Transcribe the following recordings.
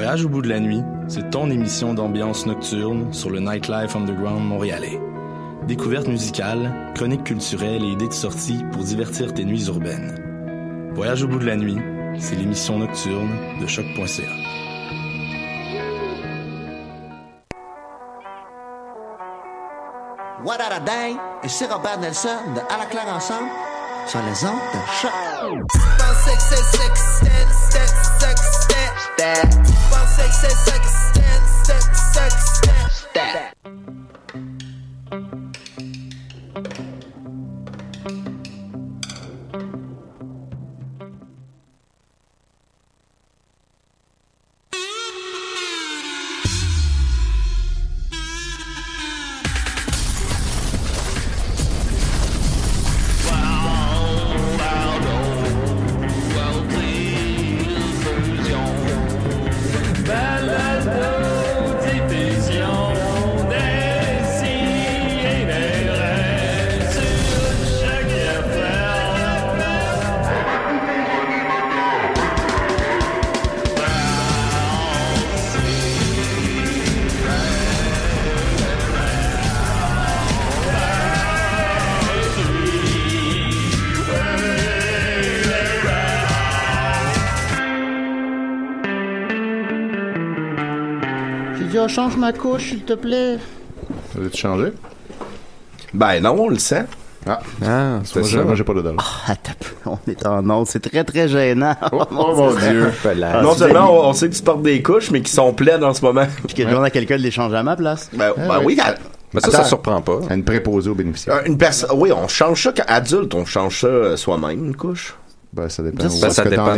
Voyage au bout de la nuit, c'est ton émission d'ambiance nocturne sur le Nightlife Underground montréalais. Découvertes musicales, chroniques culturelles et idées de sortie pour divertir tes nuits urbaines. Voyage au bout de la nuit, c'est l'émission nocturne de choc.ca. What a day! Ici Robert Nelson de À la claire ensemble sur les ondes de Choc. Change ma couche, s'il te plaît. Ça veut-tu changer? Ben non, on le sent. C'est ça. Moi, j'ai pas d'odeur. On est en onde. C'est très, très gênant. Oh mon Dieu. Non seulement on sait que tu portes des couches, mais qui sont pleines en ce moment. Puis que je demande à quelqu'un de les changer à ma place. Ben oui. Mais ça surprend pas. À une préposée aux bénéficiaires. Oui, on change ça quand adulte, on change ça soi-même, une couche. Ben, ça dépend. Ça dépend.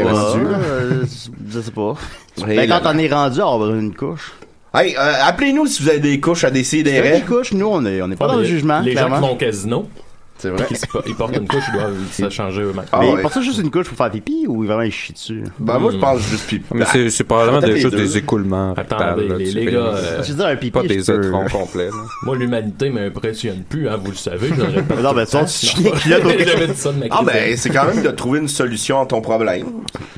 Je sais pas. Ben, quand on est rendu, on va avoir une couche. Hey, appelez-nous si vous avez des couches à décider. Des couches, nous, on est pas dans le jugement. Les clairement. gens qui vont au casino, c'est vrai. Ils portent une couche, ils doivent se changer eux-mêmes. Mais ils portent ça juste une couche pour faire pipi ou vraiment ils chient dessus? Ben, moi, je pense juste pipi. Mais c'est probablement juste des écoulements. Attendez, les gars. Je veux dire, un pipi. Pas des œufs complets. Moi, l'humanité m'impressionne plus, hein, vous le savez. J'aurais pas. Non, ben, ça, c'est quand même de trouver une solution à ton problème.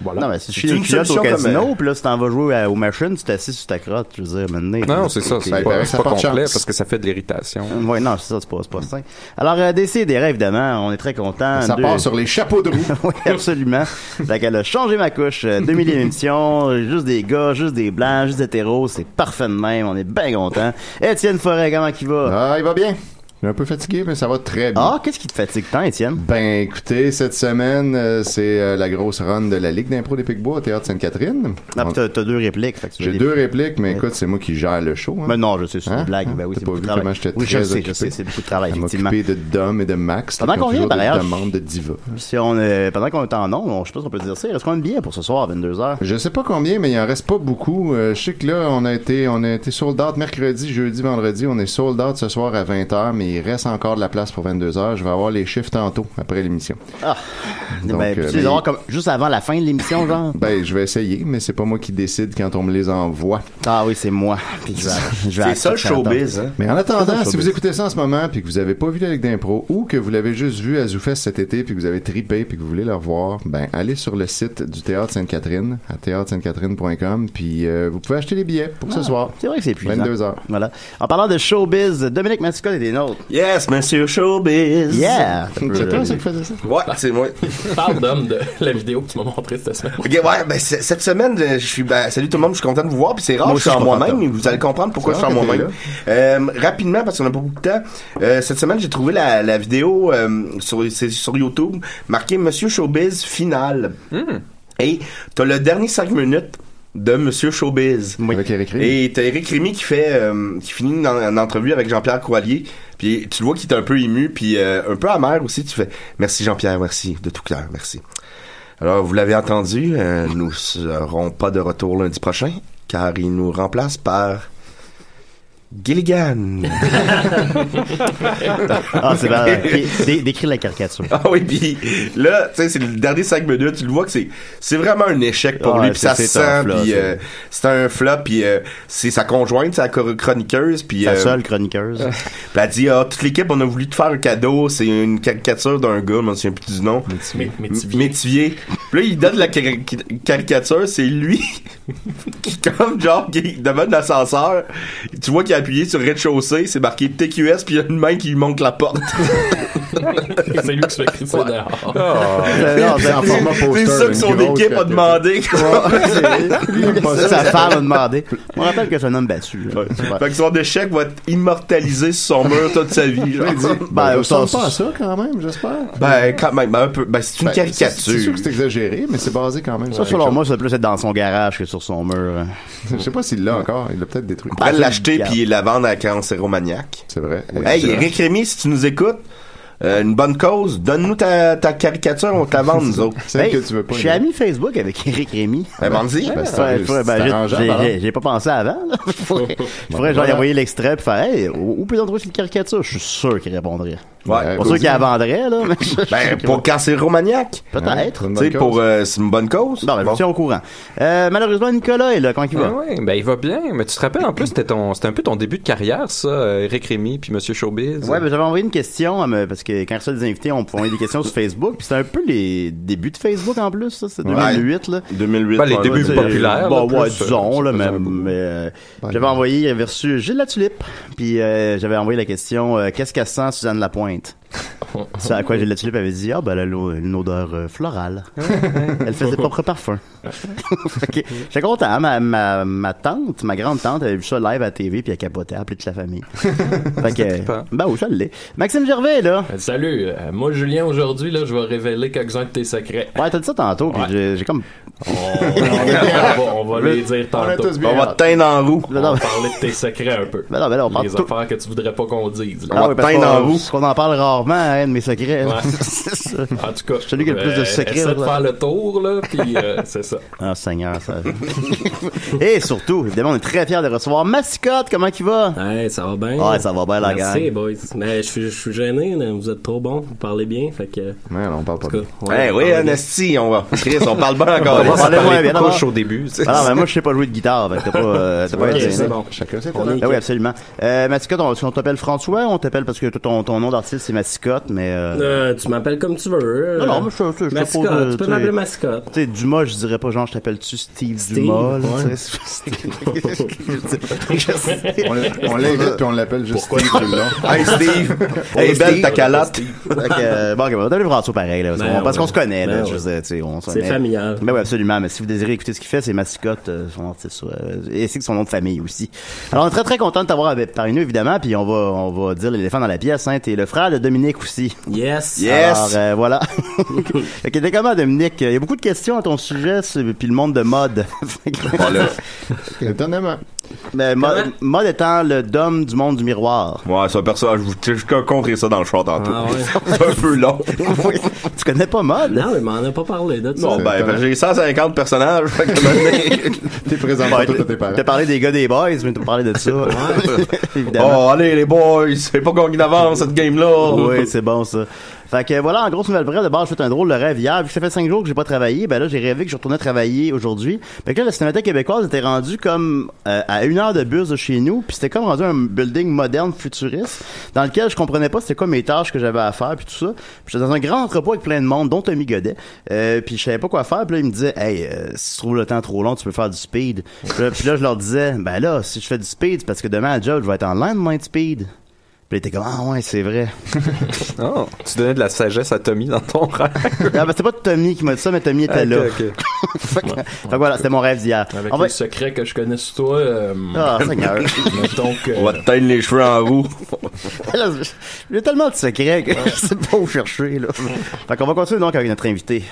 Voilà. Non, mais si je suis une culotte au casino, puis là, si t'en vas jouer aux machines, tu t'assis sur ta crotte, je veux dire, maintenant. Non, c'est ça. C'est pas complet parce que ça fait de l'irritation. Oui, non, c'est ça, c'est pas sain. Alors, décidérez, évidemment, on est très contents. Ça part sur les chapeaux de roue. Oui, absolument. Fait qu'elle a changé ma couche. 2000 émissions, juste des gars, juste des blancs, juste des hétéros. C'est parfait de même. On est bien contents. Étienne Forêt, comment il va? Il va bien. Je suis un peu fatigué, mais ça va très bien. Ah, qu'est-ce qui te fatigue tant, Étienne? Ben, écoutez, cette semaine, c'est la grosse run de la Ligue d'impro des Picbois au Théâtre Sainte-Catherine. Ah, t'as deux répliques. J'ai deux répliques, mais écoute, c'est moi qui gère le show. Hein. Mais non, je sais, c'est une blague. Ben oui, t'as pas vu comment j'étais très occupé. Je sais, c'est beaucoup de travail, effectivement. M'occuper de Dom et de Max. Pendant qu'on vient, par ailleurs. Demande de Diva. Pendant qu'on est en ondes, je sais pas si on peut dire ça. Est-ce qu'on a bien pour ce soir à 22h? Je sais pas combien, mais il en reste pas beaucoup. Je sais que là, on a été sold out mercredi, jeudi, vendredi. On est sold out ce soir à 20h, mais il reste encore de la place pour 22h. Je vais avoir les chiffres tantôt, après l'émission. Ah! Donc, tu les avoir comme juste avant la fin de l'émission, genre? Ben, je vais essayer, mais c'est pas moi qui décide quand on me les envoie. Ah oui, c'est moi. Puis c'est ça le showbiz, hein? Mais en attendant, si vous écoutez ça en ce moment, puis que vous avez pas vu la Ligue d'impro, ou que vous l'avez juste vu à ZooFest cet été, puis que vous avez trippé, puis que vous voulez le revoir, ben, allez sur le site du Théâtre Sainte-Catherine, à théâtre-sainte-catherine.com, puis vous pouvez acheter les billets pour ce soir. C'est vrai que c'est épuisant. 22h. Voilà. En parlant de showbiz, Dominique Mascotte est des nôtres. Yes, monsieur Showbiz. Yeah! C'est toi ça qui faisait ça? Ouais, c'est moi. Parle d'homme de la vidéo que tu m'as montrée cette semaine. Ok, ouais, ben cette semaine, salut tout le monde, je suis content de vous voir, puis c'est rare que je suis en moi-même, mais vous allez comprendre pourquoi je suis en moi-même. Rapidement, parce qu'on n'a pas beaucoup de temps, cette semaine, j'ai trouvé la vidéo sur YouTube, marquée Monsieur Showbiz Final. Et t'as le dernier 5 minutes de Monsieur Showbiz. Oui. Avec Éric Rémy. Et t'as Éric Rémy qui finit une entrevue avec Jean-Pierre Coallier. Puis tu le vois qu'il est un peu ému, puis un peu amer aussi. Tu fais merci Jean-Pierre, merci de tout cœur, merci. Alors vous l'avez entendu, nous serons pas de retour lundi prochain, car il nous remplace par Gilligan. Ah, c'est vrai. Décris la caricature. Ah oui, puis là, tu sais, c'est le dernier 5 minutes, tu le vois que c'est vraiment un échec pour lui, puis ça se sent, puis c'est un flop, puis c'est sa conjointe, c'est la chroniqueuse, puis sa seule chroniqueuse. Puis elle dit, toute l'équipe, on a voulu te faire un cadeau, c'est une caricature d'un gars, je me souviens plus du nom. Métivier. Puis là, il donne la caricature, c'est lui qui, comme genre, qui demande l'ascenseur, tu vois qu'il a appuyé sur rez-de-chaussée, c'est marqué TQS, puis il y a une main qui lui montre la porte. C'est lui qui se fait crisser dehors. C'est en format poster. C'est ça que son équipe a demandé. Sa femme a demandé. On rappelle que c'est un homme battu. Fait que son échec va être immortalisé sur son mur toute sa vie. Ben, ça ressemble pas à ça quand même, j'espère. Ben, quand même, un peu. Ben, c'est une caricature. C'est sûr que c'est exagéré, mais c'est basé quand même ça, selon moi, ça doit plus être dans son garage que sur son mur. Je sais pas s'il l'a encore. Il l'a peut-être détruit. On pourrait l'acheter puis la vendre à Cancéromaniac. C'est vrai. Hey, Eric Rémy, si tu nous écoutes, une bonne cause, donne-nous ta caricature, on te la vend, nous autres. Hey, que tu veux pas, je suis ami Facebook avec Eric Rémy. Ben, m'en-y. J'ai pas pensé avant. Je pourrais genre y envoyer l'extrait puis faire, hey, où peut-on trouver cette caricature? Je suis sûr qu'il répondrait. Ouais. Pas sûr qu'il la vendrait, là. Ben, pour Cancéromaniac. Peut-être. Tu sais, pour, c'est une bonne cause. Non, ben, je suis au courant. Malheureusement, Nicolas est là. Comment il va? Oui, ben, il va bien. Mais tu te rappelles, en plus, c'était un peu ton début de carrière, ça, Eric Rémy puis Monsieur Showbiz. Ouais, ben, j'avais envoyé une question, parce que quand ça, des invités, on pouvait envoyer des questions sur Facebook. Puis c'était un peu les débuts de Facebook, en plus, ça. C'est 2008, là. 2008. Ben, les débuts populaires. Bon, ouais, disons, là, même. J'avais envoyé, j'avais reçu Gilles Latulippe. Puis, j'avais envoyé la question, qu'est-ce qu'elle sent, Suzanne Lapointe? C'est à quoi Gilles Latulippe avait dit, ben, elle a une odeur florale. Elle fait ses propres parfums. Okay. J'étais content. Ma tante, ma grande tante, avait vu ça live à la TV, puis elle capotait, elle appelait toute la famille. Fait que, ben oui, ça l'est. Maxime Gervais, là. Salut. Moi, Julien, aujourd'hui, là, je vais révéler quelques-uns de tes secrets. Ouais, t'as dit ça tantôt, puis j'ai comme... On va les dire tantôt. On va te teindre en roue. On va parler de tes secrets un peu. Ben non, on parle les affaires que tu voudrais pas qu'on dise. On va te teindre en roue. Parce qu'on en parle rarement, hein, de mes secrets. Ouais. C'est ça. En tout cas, celui qui a le plus de secrets. Essaie de faire le tour, là, puis c'est ça. Ah, Seigneur, ça. Et surtout, évidemment, on est très fiers de recevoir Mascotte. Comment il va? Hey, ça va bien. Ouais, ça va bien, la gang. Merci, boys. Mais je suis gêné, là. Vous êtes trop bons, vous parlez bien, fait que... Ouais, on parle pas bien. Ouais, oui, Anastie, on parle bien encore. On va parler moins bien couche au début. Alors, mais moi, je sais pas jouer de guitare, fait que t'as pas okay, été c'est bon. Chacun c'est oui, absolument. Mascotte, on t'appelle François, on t'appelle parce que ton nom d'artiste, c'est Mascotte, mais... tu m'appelles comme tu veux. Non, mais je Mascotte, tu peux m'appeler Mascotte. Tu sais, Dumas, je dirais pas genre, je t'appelle-tu Steve Dumas, là, on l'invite puis on l'appelle juste Steve tout le long. Hey, Steve! Hey, belle ta calotte! Bon, on va t'appeler François pareil, là, parce qu'on se connaît, là, c'est familial. Ben oui, absolument, mais si vous désirez écouter ce qu'il fait, c'est Mascotte, son artiste, et c'est son nom de famille aussi. Alors, on est très très content de t'avoir parmi nous, évidemment, puis on va dire l'éléphant dans la pièce, hein, t'es le frère de Dominique aussi. Yes! Alors, voilà. Fait que t'es comment, Dominique? Il y a beaucoup de questions à ton sujet, puis le monde de mode. Étonnamment. Ben, mode étant le dôme du monde du miroir. Ouais, ça, personne, je vais contrer ça dans le choix tantôt. Ah ouais. C'est un peu long. Tu connais pas mode? Non, mais m'en a pas parlé de ça. Non, j'ai 150 personnages. T'es présent pour tous tes parents. T'as parlé des gars des boys, mais t'as parlé de ça. Évidemment. Oh, allez, les boys, c'est pas qu'on avance cette game-là. Oui, c'est bon, ça. Fait que voilà, en grosse nouvelle brève, de base, j'ai fait un drôle de rêve hier. Vu que ça fait 5 jours que j'ai pas travaillé, ben là, j'ai rêvé que je retournais travailler aujourd'hui. Fait que là, la Cinémathèque québécoise était rendue comme à 1 heure de bus de chez nous, puis c'était comme rendu un building moderne, futuriste, dans lequel je comprenais pas c'était quoi mes tâches que j'avais à faire, puis tout ça. Puis j'étais dans un grand entrepôt avec plein de monde, dont Tommy Godet. Puis je savais pas quoi faire, puis là, il me disait, hey, si tu trouves le temps trop long, tu peux faire du speed. Puis là, je leur disais, ben là, si je fais du speed, c'est parce que demain à job, je vais être en lendemain de speed. Puis il était comme, ah ouais, c'est vrai. Oh, tu donnais de la sagesse à Tommy dans ton rêve. Ah, ben, c'était pas Tommy qui m'a dit ça, mais Tommy était là. Okay. Fait que voilà, c'était mon rêve d'hier. Avec les secrets que je connais sur toi, ah, Seigneur. On va te teindre les cheveux en roue. J'ai tellement de secrets que je sais pas où chercher, là. Fait qu'on va continuer donc avec notre invité.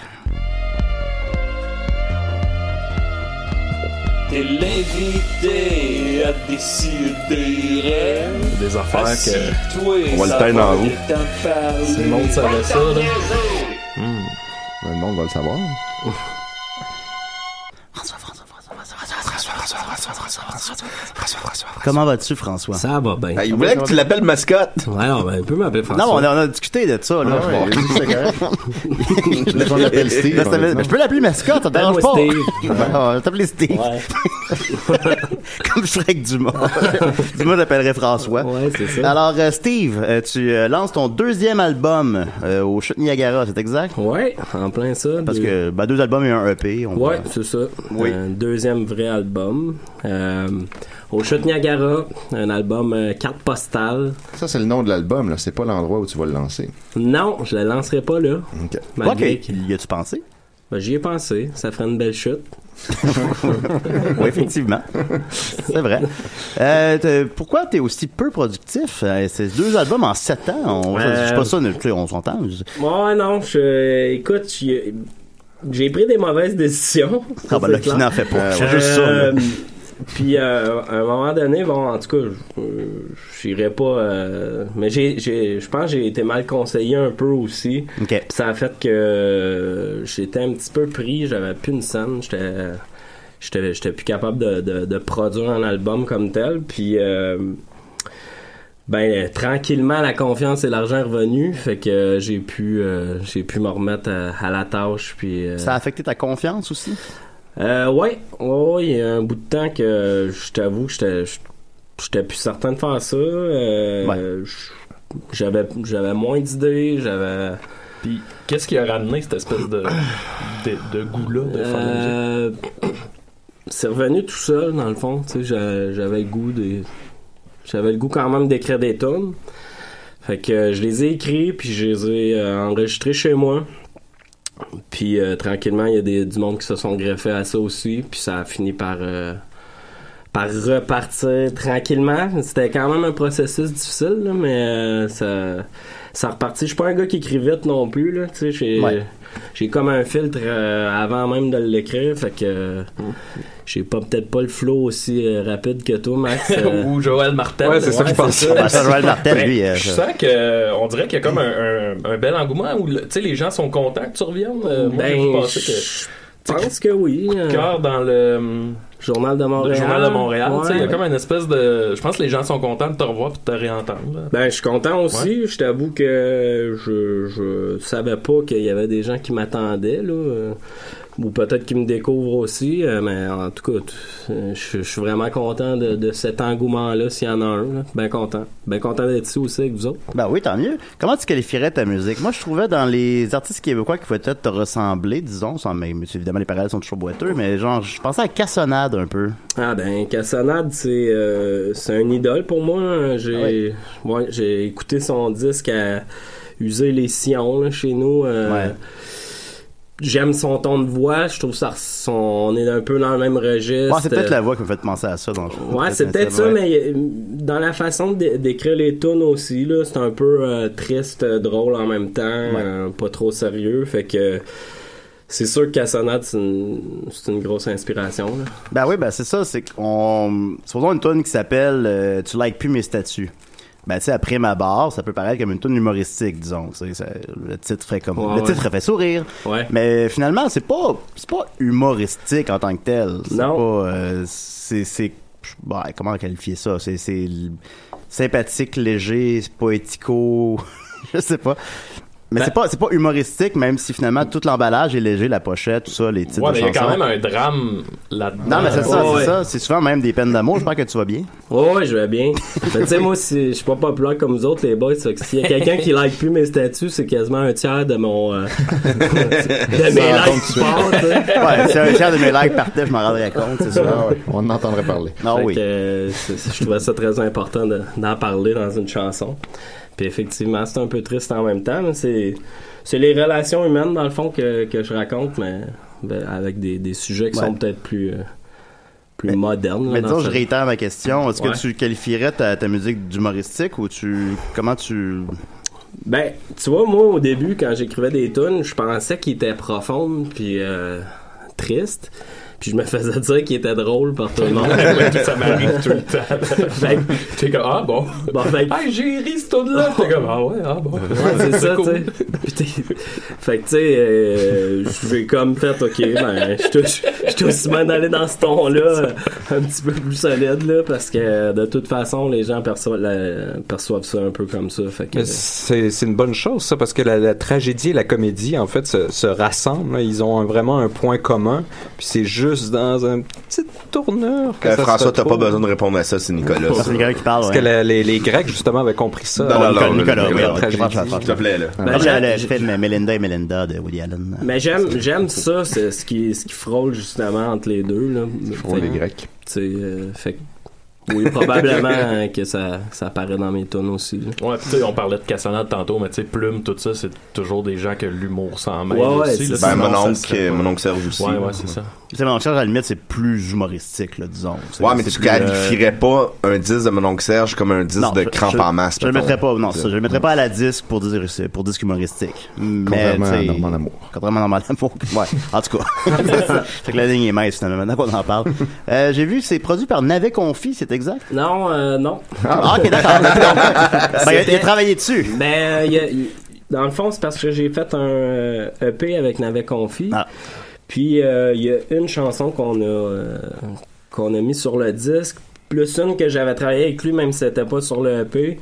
T'es l'invité à décider. Des affaires que... On va le teindre en roue. Si le monde savait ça, là. Le monde va le savoir. Comment vas-tu, François? Ça va bien. Il voulait que tu l'appelles mascotte. Ouais, non, ben, il peut m'appeler François. Non, on a discuté de ça, là. On l'appelle Steve. Je peux l'appeler mascotte, ça te dérange pas. Steve. On va t'appeler Steve. Ouais. Comme je ferais avec Dumas. Dumas l'appellerait François. Ouais, c'est ça. Alors, Steve, tu lances ton deuxième album au Chute Niagara, c'est exact? Ouais, en plein ça. Parce que 2 albums et un EP. Ouais, c'est ça. Oui. Deuxième vrai album. Au Chute Niagara, un album carte postale. Ça, c'est le nom de l'album, là. C'est pas l'endroit où tu vas le lancer. Non, je le lancerai pas là. OK. Malgré que- Y as-tu pensé? Ben, j'y ai pensé. Ça ferait une belle chute. Oui, effectivement. C'est vrai. Pourquoi t'es aussi peu productif? C'est 2 albums en 7 ans. Je sais pas ça, on s'entend. Ouais, non, écoute, j'ai pris des mauvaises décisions. Ah ben là, qui n'en fait pas. C'est juste ça. Là. Puis à un moment donné, bon, en tout cas, j'irais pas. Mais je pense que j'ai été mal conseillé un peu aussi. OK. Puis ça a fait que j'étais un petit peu pris. J'avais plus une scène. J'étais plus capable de produire un album comme tel. Puis tranquillement, la confiance et l'argent est revenu. Fait que j'ai pu me remettre à la tâche. Puis Ça a affecté ta confiance aussi? Ouais, il y a un bout de temps que je t'avoue que j'étais plus certain de faire ça. J'avais moins d'idées, Puis, qu'est-ce qui a ramené cette espèce de goût-là de faire de la musique? C'est revenu tout seul, dans le fond. Tu sais, j'avais le goût quand même d'écrire des tunes. Fait que je les ai écrits, puis je les ai enregistrés chez moi. Puis tranquillement, il y a du monde qui se sont greffés à ça aussi, puis ça a fini par repartir tranquillement. C'était quand même un processus difficile, là, mais ça repartit. Je suis pas un gars qui écrit vite non plus, là, tu sais, j'ai comme un filtre avant même de l'écrire, fait que j'ai peut-être pas le flow aussi rapide que toi, Max. Ou Joël Martel. Ouais, c'est ça que je pense. Joël Martel, lui. Je sens on dirait qu'il y a comme un bel engouement où, tu sais, les gens sont contents que tu reviennes. Moi, j'ai pensé que... Je pense que oui. Cœur dans le Journal de Montréal. Le Journal de Montréal. Ouais. Il y a comme une espèce de... Je pense que les gens sont contents de te revoir et de te réentendre. Là. Ben, je suis content aussi. Ouais. Je t'avoue que je savais pas qu'il y avait des gens qui m'attendaient, là. Ou peut-être qu'ils me découvrent aussi. Mais en tout cas, je suis vraiment content de cet engouement-là, s'il y en a un. Là. Ben content. Ben content d'être ici aussi avec vous autres. Ben oui, tant mieux. Comment tu qualifierais ta musique? Moi, je trouvais dans les artistes québécois qui pouvaient peut-être te ressembler, disons, sans même, évidemment, les parallèles sont toujours boiteux, mais genre, je pensais à Cassonade un peu. Ah ben, Cassonade, c'est un idole pour moi. J'ai écouté son disque à User les sillons là, chez nous. J'aime son ton de voix, je trouve ça on est un peu dans le même registre. C'est peut-être la voix qui me fait penser à ça. Donc, c'est peut-être ça, mais dans la façon d'écrire les tunes aussi, là, c'est un peu triste, drôle en même temps, pas trop sérieux, fait que c'est sûr que Cassonade, c'est une grosse inspiration. Là. Ben oui, c'est ça, c'est supposons une tune qui s'appelle Tu likes plus mes statuts. Ben, tu sais, après ma barre, ça peut paraître comme une tune humoristique, disons. Le titre ferait le titre fait sourire. Ouais. Mais finalement, c'est pas humoristique en tant que tel. C'est pas, comment qualifier ça? C'est sympathique, léger, poético, je sais pas. Mais c'est pas humoristique, même si finalement tout l'emballage est léger, la pochette, tout ça, les titres de chansons. Ouais, mais il y a quand même un drame là-dedans. Non, mais c'est ça. C'est souvent même des peines d'amour. J'espère que tu vas bien. Ouais, je vais bien. Mais tu sais, moi, je suis pas populaire comme vous autres, les boys. Ça, s'il y a quelqu'un qui like plus mes statuts, c'est quasiment un tiers de mon de mes likes qui partent. Ouais, si un tiers de mes likes partait, je m'en rendrais compte, c'est ça. On en entendrait parler. Ah oui. Je trouvais ça très important d'en parler dans une chanson. Puis effectivement, c'est un peu triste en même temps. C'est les relations humaines, dans le fond, que je raconte, mais avec des sujets qui sont peut-être plus modernes. Mais disons, je réitère ma question. Est-ce que tu qualifierais ta musique d'humoristique ou comment tu... Ben, tu vois, moi, au début, quand j'écrivais des tunes, je pensais qu'ils étaient profondes puis tristes. Puis je me faisais dire qu'il était drôle par tout le monde. Ça m'arrive tout le temps. T'es comme, ah bon. J'ai ri ce tour-là. T'es comme, ah ouais, ah bon. Ouais, c'est ça, cool. Tu sais. Fait que, tu sais, je vais comme fait, ok, ben, je suis aussi bien d'aller dans ce ton-là, un petit peu plus solide, là, parce que de toute façon, les gens perçoivent ça un peu comme ça. Fait que, c'est une bonne chose, ça, parce que la tragédie et la comédie, en fait, se rassemblent. Là. Ils ont vraiment un point commun, puis c'est juste dans un petit tournure. François, t'as pas besoin de répondre à ça, c'est Nicolas. C'est Nicolas qui parle, parce que les Grecs, justement, avaient compris ça. Non, Nicolas, s'il te plaît, là. J'ai fait Melinda et Melinda de Woody Allen. Mais j'aime ça, c'est ce qui frôle justement entre les deux, là. Frôle les Grecs. Fait que oui, probablement que ça apparaît dans mes tunes aussi. Là. Ouais, tu sais, on parlait de Cassonade tantôt, mais tu sais, Plume, tout ça, c'est toujours des gens que l'humour s'en mêle aussi. Là, mon oncle Serge aussi. Ouais, c'est ça. Tu sais, mon oncle Serge, à la limite, c'est plus humoristique, là, disons. Ouais, mais tu qualifierais pas un disque de mon oncle Serge comme un disque de Crampe en masse. Je le mettrais pas, non, ça. Je le mettrais pas à la disque pour disque humoristique. Contrairement à Normand Lamour. Contrairement à Normand Lamour. Ouais, en tout cas. C'est que la ligne est mince, finalement, maintenant qu'on en parle. J'ai vu, c'est produit par Navet Confi, c'est exact? Non. Ah, ok, d'accord. Il a travaillé dessus. Ben, dans le fond, c'est parce que j'ai fait un EP avec Navet Confi. Ah. Puis, il y a une chanson qu'on a mis sur le disque, plus une que j'avais travaillé avec lui, même si c'était pas sur le EP.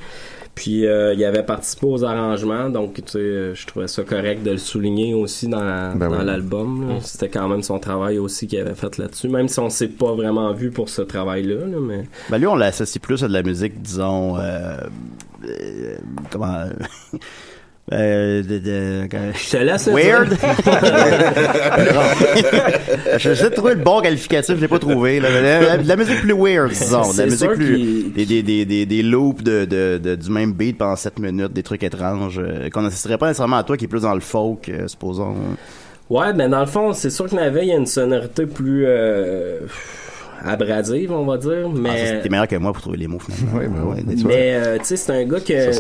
Puis, il avait participé aux arrangements, donc, tu sais, je trouvais ça correct de le souligner aussi dans l'album. Là. C'était quand même son travail aussi qu'il avait fait là-dessus, même si on s'est pas vraiment vu pour ce travail-là. Là, mais... Ben lui, on l'associe plus à de la musique, disons, comment... je te laisse weird. J'essaie de trouver le bon qualificatif, je l'ai pas trouvé. La musique plus weird, disons. La musique plus des loops du même beat pendant 7 minutes, des trucs étranges qu'on n'assisterait pas nécessairement à toi, qui est plus dans le folk, supposons. Ouais, ben dans le fond, c'est sûr que Navet, il y a une sonorité plus abrasive, on va dire, mais... t'es meilleur que moi pour trouver les mots, finalement. Mais, tu sais, c'est un gars qui a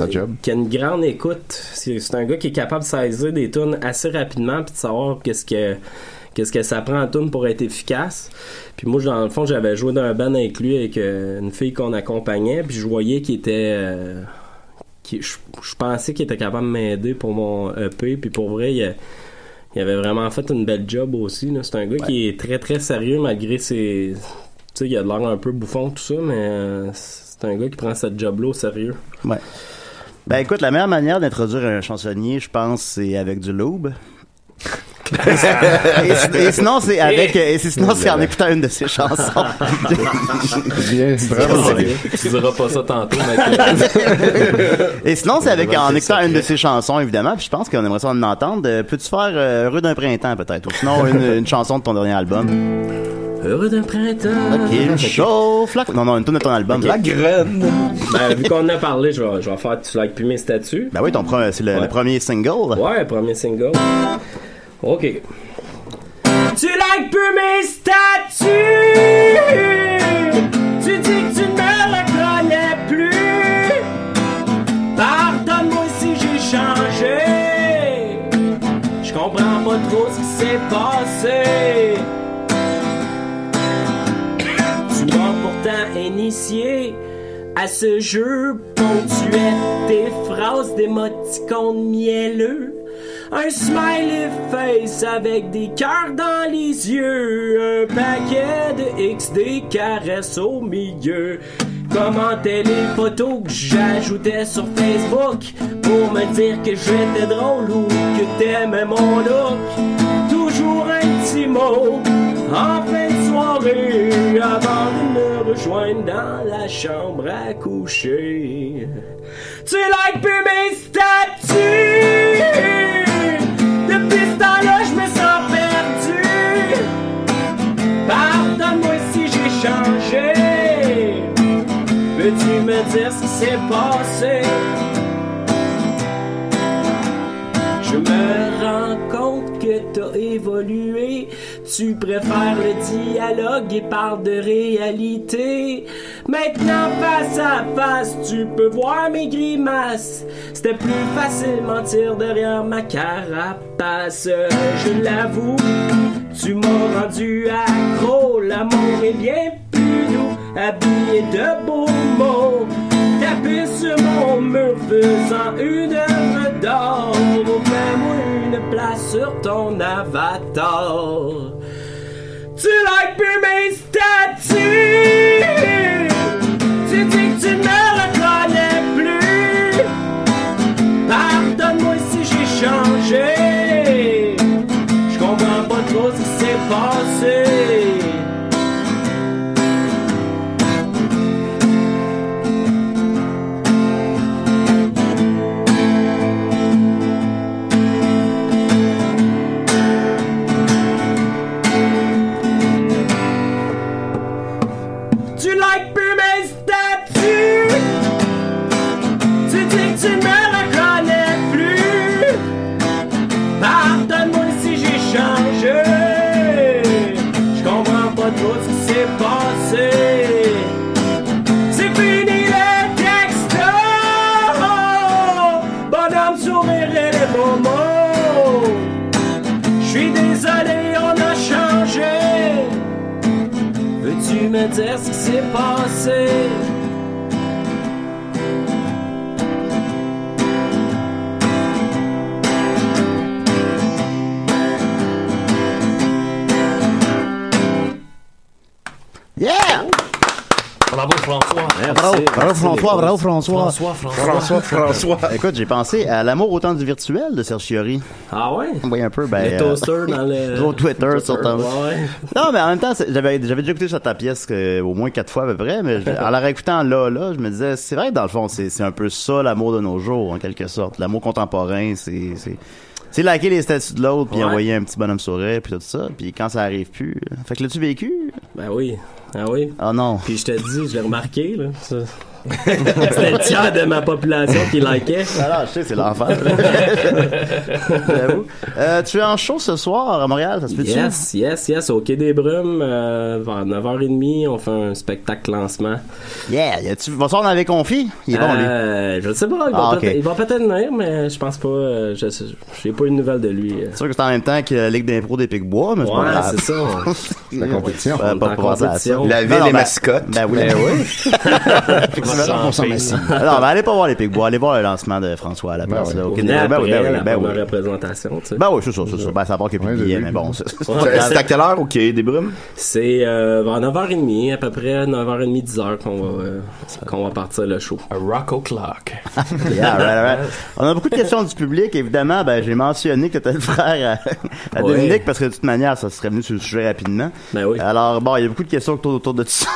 une grande écoute. C'est un gars qui est capable de saisir des tunes assez rapidement puis de savoir qu'est-ce que ça prend en tune pour être efficace. Puis moi, dans le fond, j'avais joué dans un band avec lui, avec une fille qu'on accompagnait, puis je voyais qu'il était... je pensais qu'il était capable de m'aider pour mon EP, puis pour vrai, il avait vraiment fait une belle job aussi. Là. C'est un gars qui est très, très sérieux, malgré ses... Tu sais, il a de l'air un peu bouffon, tout ça, mais c'est un gars qui prend cette job-là au sérieux. Ouais. Ben écoute, la meilleure manière d'introduire un chansonnier, je pense, c'est avec du lube. et sinon c'est avec c'est en écoutant une de ses chansons. Bien, bravo. Tu diras pas ça tantôt, mais et sinon c'est avec en écoutant une de ses chansons, évidemment, puis je pense qu'on aimerait ça en entendre. Peux-tu faire Heureux d'un printemps peut-être, ou sinon une chanson de ton dernier album? Heureux d'un printemps. Ok, une chauffe. Non, une tune de ton album. Okay. La graine. Ben, vu qu'on en a parlé, je vais faire Tu likes plus mes statuts. Ben oui, c'est le premier single. Ouais, le premier single. Ok. Tu likes plus mes statuts. Tu dis que tu ne me reconnais plus. Pardonne-moi si j'ai changé. Je comprends pas trop ce qui s'est passé. Tu m'as pourtant initié à ce jeu ponctuel, des phrases d'émoticônes mielleux, un smiley face avec des cœurs dans les yeux, un paquet de XD caresses au milieu. Commentais les photos que j'ajoutais sur Facebook pour me dire que j'étais drôle ou que t'aimais mon look. Toujours un petit mot en fin de soirée avant de me rejoindre dans la chambre à coucher. Tu likes plus mes statuts. Depuis ce temps-là, je me sens perdu. Pardonne-moi si j'ai changé. Peux-tu me dire ce qui s'est passé? Je me rends compte que t'as évolué. Tu préfères le dialogue et parles de réalité. Maintenant, face à face, tu peux voir mes grimaces. C'était plus facile mentir derrière ma carapace. Je l'avoue, tu m'as rendu accro. L'amour est bien plus doux, habillé de beaux mots. Tapé sur mon mur faisant une œuvre d'or. Fais-moi une place sur ton avatar. Tu likes plus mes statuts. Tu dis que tu me reconnais plus. Pardonne-moi si j'ai changé. Je comprends pas trop ce qui s'est passé. Tu likes plus mes statuts. Tu dis que tu me reconnais plus. Pardonne-moi si j'ai changé. Je comprends pas trop ce qui s'est passé. C'est fini le texto. Bonhomme, sourire et les beaux mots. J'suis désolé, on a changé. Veux-tu me dire ce qui s'est passé? Yeah! Bravo François. Bravo François. François. Écoute, j'ai pensé à l'amour au temps du virtuel de Serge Fiori. Ah ouais? Oui, un peu. Les toasters dans le... Sur Twitter, sur ton... Ouais. Non, mais en même temps, j'avais déjà écouté sur ta pièce au moins 4 fois à peu près, mais en la réécoutant là, je me disais, c'est vrai que dans le fond, c'est un peu ça l'amour de nos jours, en quelque sorte. L'amour contemporain, c'est liker les statuts de l'autre, puis envoyer un petit bonhomme sourire, puis tout ça, puis quand ça arrive plus... Fait que l'as-tu vécu? Ben oui. Ah oui? Ah non. Puis je te dis, je l'ai remarqué, là. C'était le tiers de ma population qui likait. Alors, je sais, c'est l'enfer. J'avoue. Tu es en show ce soir à Montréal, ça se peut-tu? Yes. Au Quai des Brumes, vers 9h30, on fait un spectacle lancement. Yeah. Bonsoir, on avait confié. Il est bon, lui. Je ne sais pas. Il va peut-être venir, mais je pense pas. J'ai pas eu de nouvelles de lui. C'est sûr que c'est en même temps que la Ligue d'impro des Pic-Bois, mais c'est pas grave. C'est ça. La compétition. Pas compétition. La ville et mascotte. Ben oui. On s'en met ici. Non, mais allez pas voir les Pic-Bois, allez voir le lancement de François à la place. La représentation, tu sais. Ben oui, c'est ça. Ben, ça part qu'il y a plus de billets, mais bon. C'est à quelle heure au Quai des Brumes? C'est vers 9h30, à peu près 9h30, 10h qu'on va partir le show. A rock o'clock. Yeah, right. On a beaucoup de questions du public, évidemment. Ben, j'ai mentionné que t'étais le frère à Dominique, parce que de toute manière, ça serait venu sur le sujet rapidement. Ben oui. Alors, bon, il y a beaucoup de questions autour de tout ça.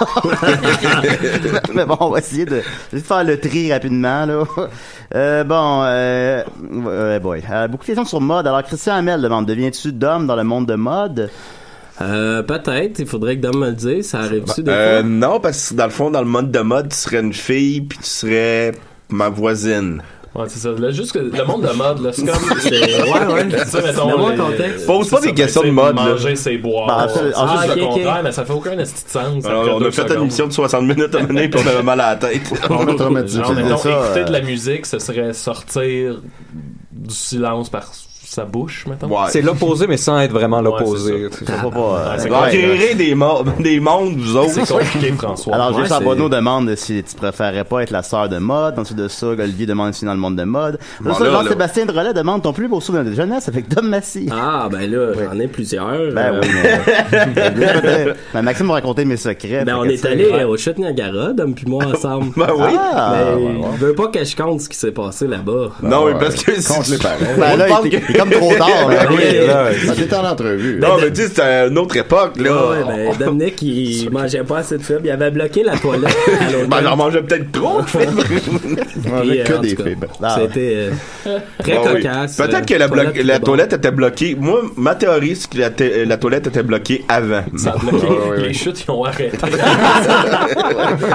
Mais bon, on va essayer de faire le tri rapidement, là. Beaucoup de questions sur mode. Alors, Christian Hamel demande, deviens-tu Dom dans le monde de mode? Peut-être. Il faudrait que Dom me le dise. Ça arrive-tu des fois? Non, parce que dans le fond, dans le monde de mode, tu serais une fille, puis tu serais ma voisine. Ouais, c'est ça. Là, juste que le monde de mode, là, c'est comme... Ouais. Ça, mettons, dans mon contexte. Pose pas des questions de mode, là. Manger, c'est boire. Ben, juste le contraire, mais ça fait aucun esti de sens. Alors, on a fait une émission de 60 minutes à mener, puis on avait mal à la tête. On va traumatisé. Écouter de la musique, ce serait sortir du silence par sa bouche, mettons. Ouais. C'est l'opposé, mais sans être vraiment l'opposé. C'est conquérir des mondes, vous autres. C'est compliqué, François. Alors, Gilles Charbonneau demande si tu préférerais pas être la sœur de mode. Ensuite de ça, Olivier demande si dans le monde de mode. Jean-Sébastien Drolet demande ton plus beau souvenir de jeunesse avec Dom Massy. Ah, ben là, j'en ai plusieurs. Ben oui, mais Maxime m'a raconté mes secrets. Ben, on est allé au Chute Niagara, Dom puis moi, ensemble. Ben oui. Il veut pas que je compte ce qui s'est passé là-bas. Non, mais parce que... Compte les parents. Ben là, il est comme trop tard, là. C'était en entrevue. Non, mais tu sais, c'était une autre époque, là. Ouais, ben, Dominique, il mangeait pas assez de fibres. Il avait bloqué la toilette à l'hôtel. Ben, j'en mangeais peut-être trop, Avec que des fibres. C'était très cocasse. Peut-être que la toilette était bloquée. Moi, ma théorie, c'est que la toilette était bloquée avant. Les chutes, ils ont arrêté.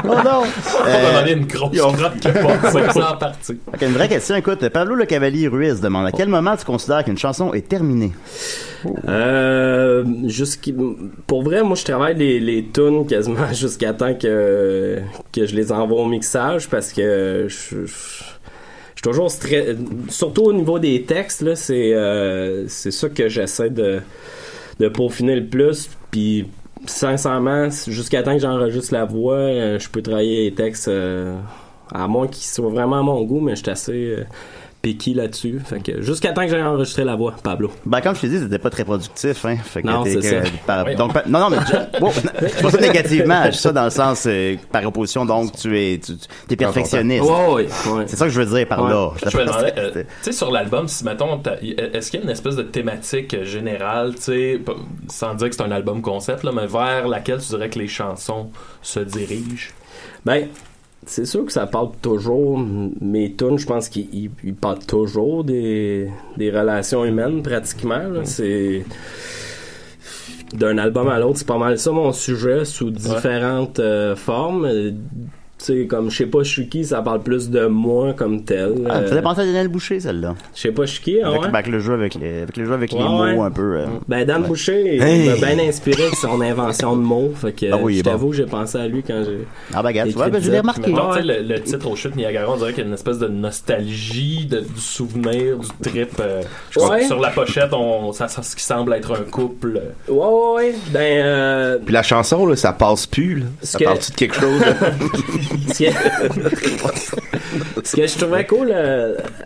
Oh non! On a donné une grosse crotte qui passe en partie. Une vraie question, écoute, Pablo Le Cavalier Ruiz demande à quel moment tu considères considères qu'une chanson est terminée? Pour vrai, moi je travaille les tunes quasiment jusqu'à temps que je les envoie au mixage, parce que je suis toujours surtout au niveau des textes là, c'est ça que j'essaie de peaufiner le plus, puis sincèrement jusqu'à temps que j'enregistre la voix, je peux travailler les textes à moins qu'ils soient vraiment à mon goût, mais je suis assez piqué là-dessus. Fait que jusqu'à temps que j'ai enregistré la voix, Pablo. Ben, comme je te dis, c'était pas très productif, hein. Fait que non, c'est ça. Donc, non, mais je pense ça négativement. Je dis ça dans le sens, par opposition, donc, tu es perfectionniste. Ouais. C'est ça que je veux dire par là. Je me demandais, tu sais, sur l'album, si, mettons, est-ce qu'il y a une espèce de thématique générale, tu sais, sans dire que c'est un album concept, là, mais vers laquelle tu dirais que les chansons se dirigent? Ben, c'est sûr que ça parle toujours, mes tunes, je pense qu'ils parlent toujours des relations humaines, pratiquement. Là. C'est d'un album à l'autre, c'est pas mal ça mon sujet, sous différentes formes. Tu sais, comme Je sais pas je suis qui, ça parle plus de moi comme tel. Ça faisait penser à Daniel Boucher, celle-là. Je sais pas je suis qui, avec le jeu avec les mots un peu. Ben, Dan Boucher, il m'a bien inspiré avec son invention de mots. Fait que je t'avoue que j'ai pensé à lui quand j'ai. Ah, baguette, tu vois, je l'ai remarqué. Le titre Aux Chutes Niagara, on dirait qu'il y a une espèce de nostalgie, du souvenir, du trip. Je crois que sur la pochette, ça ce qui semble être un couple. Ouais. Ben. Puis la chanson, là, ça passe plus, là. Ça parle-tu de quelque chose? Ce que je trouvais cool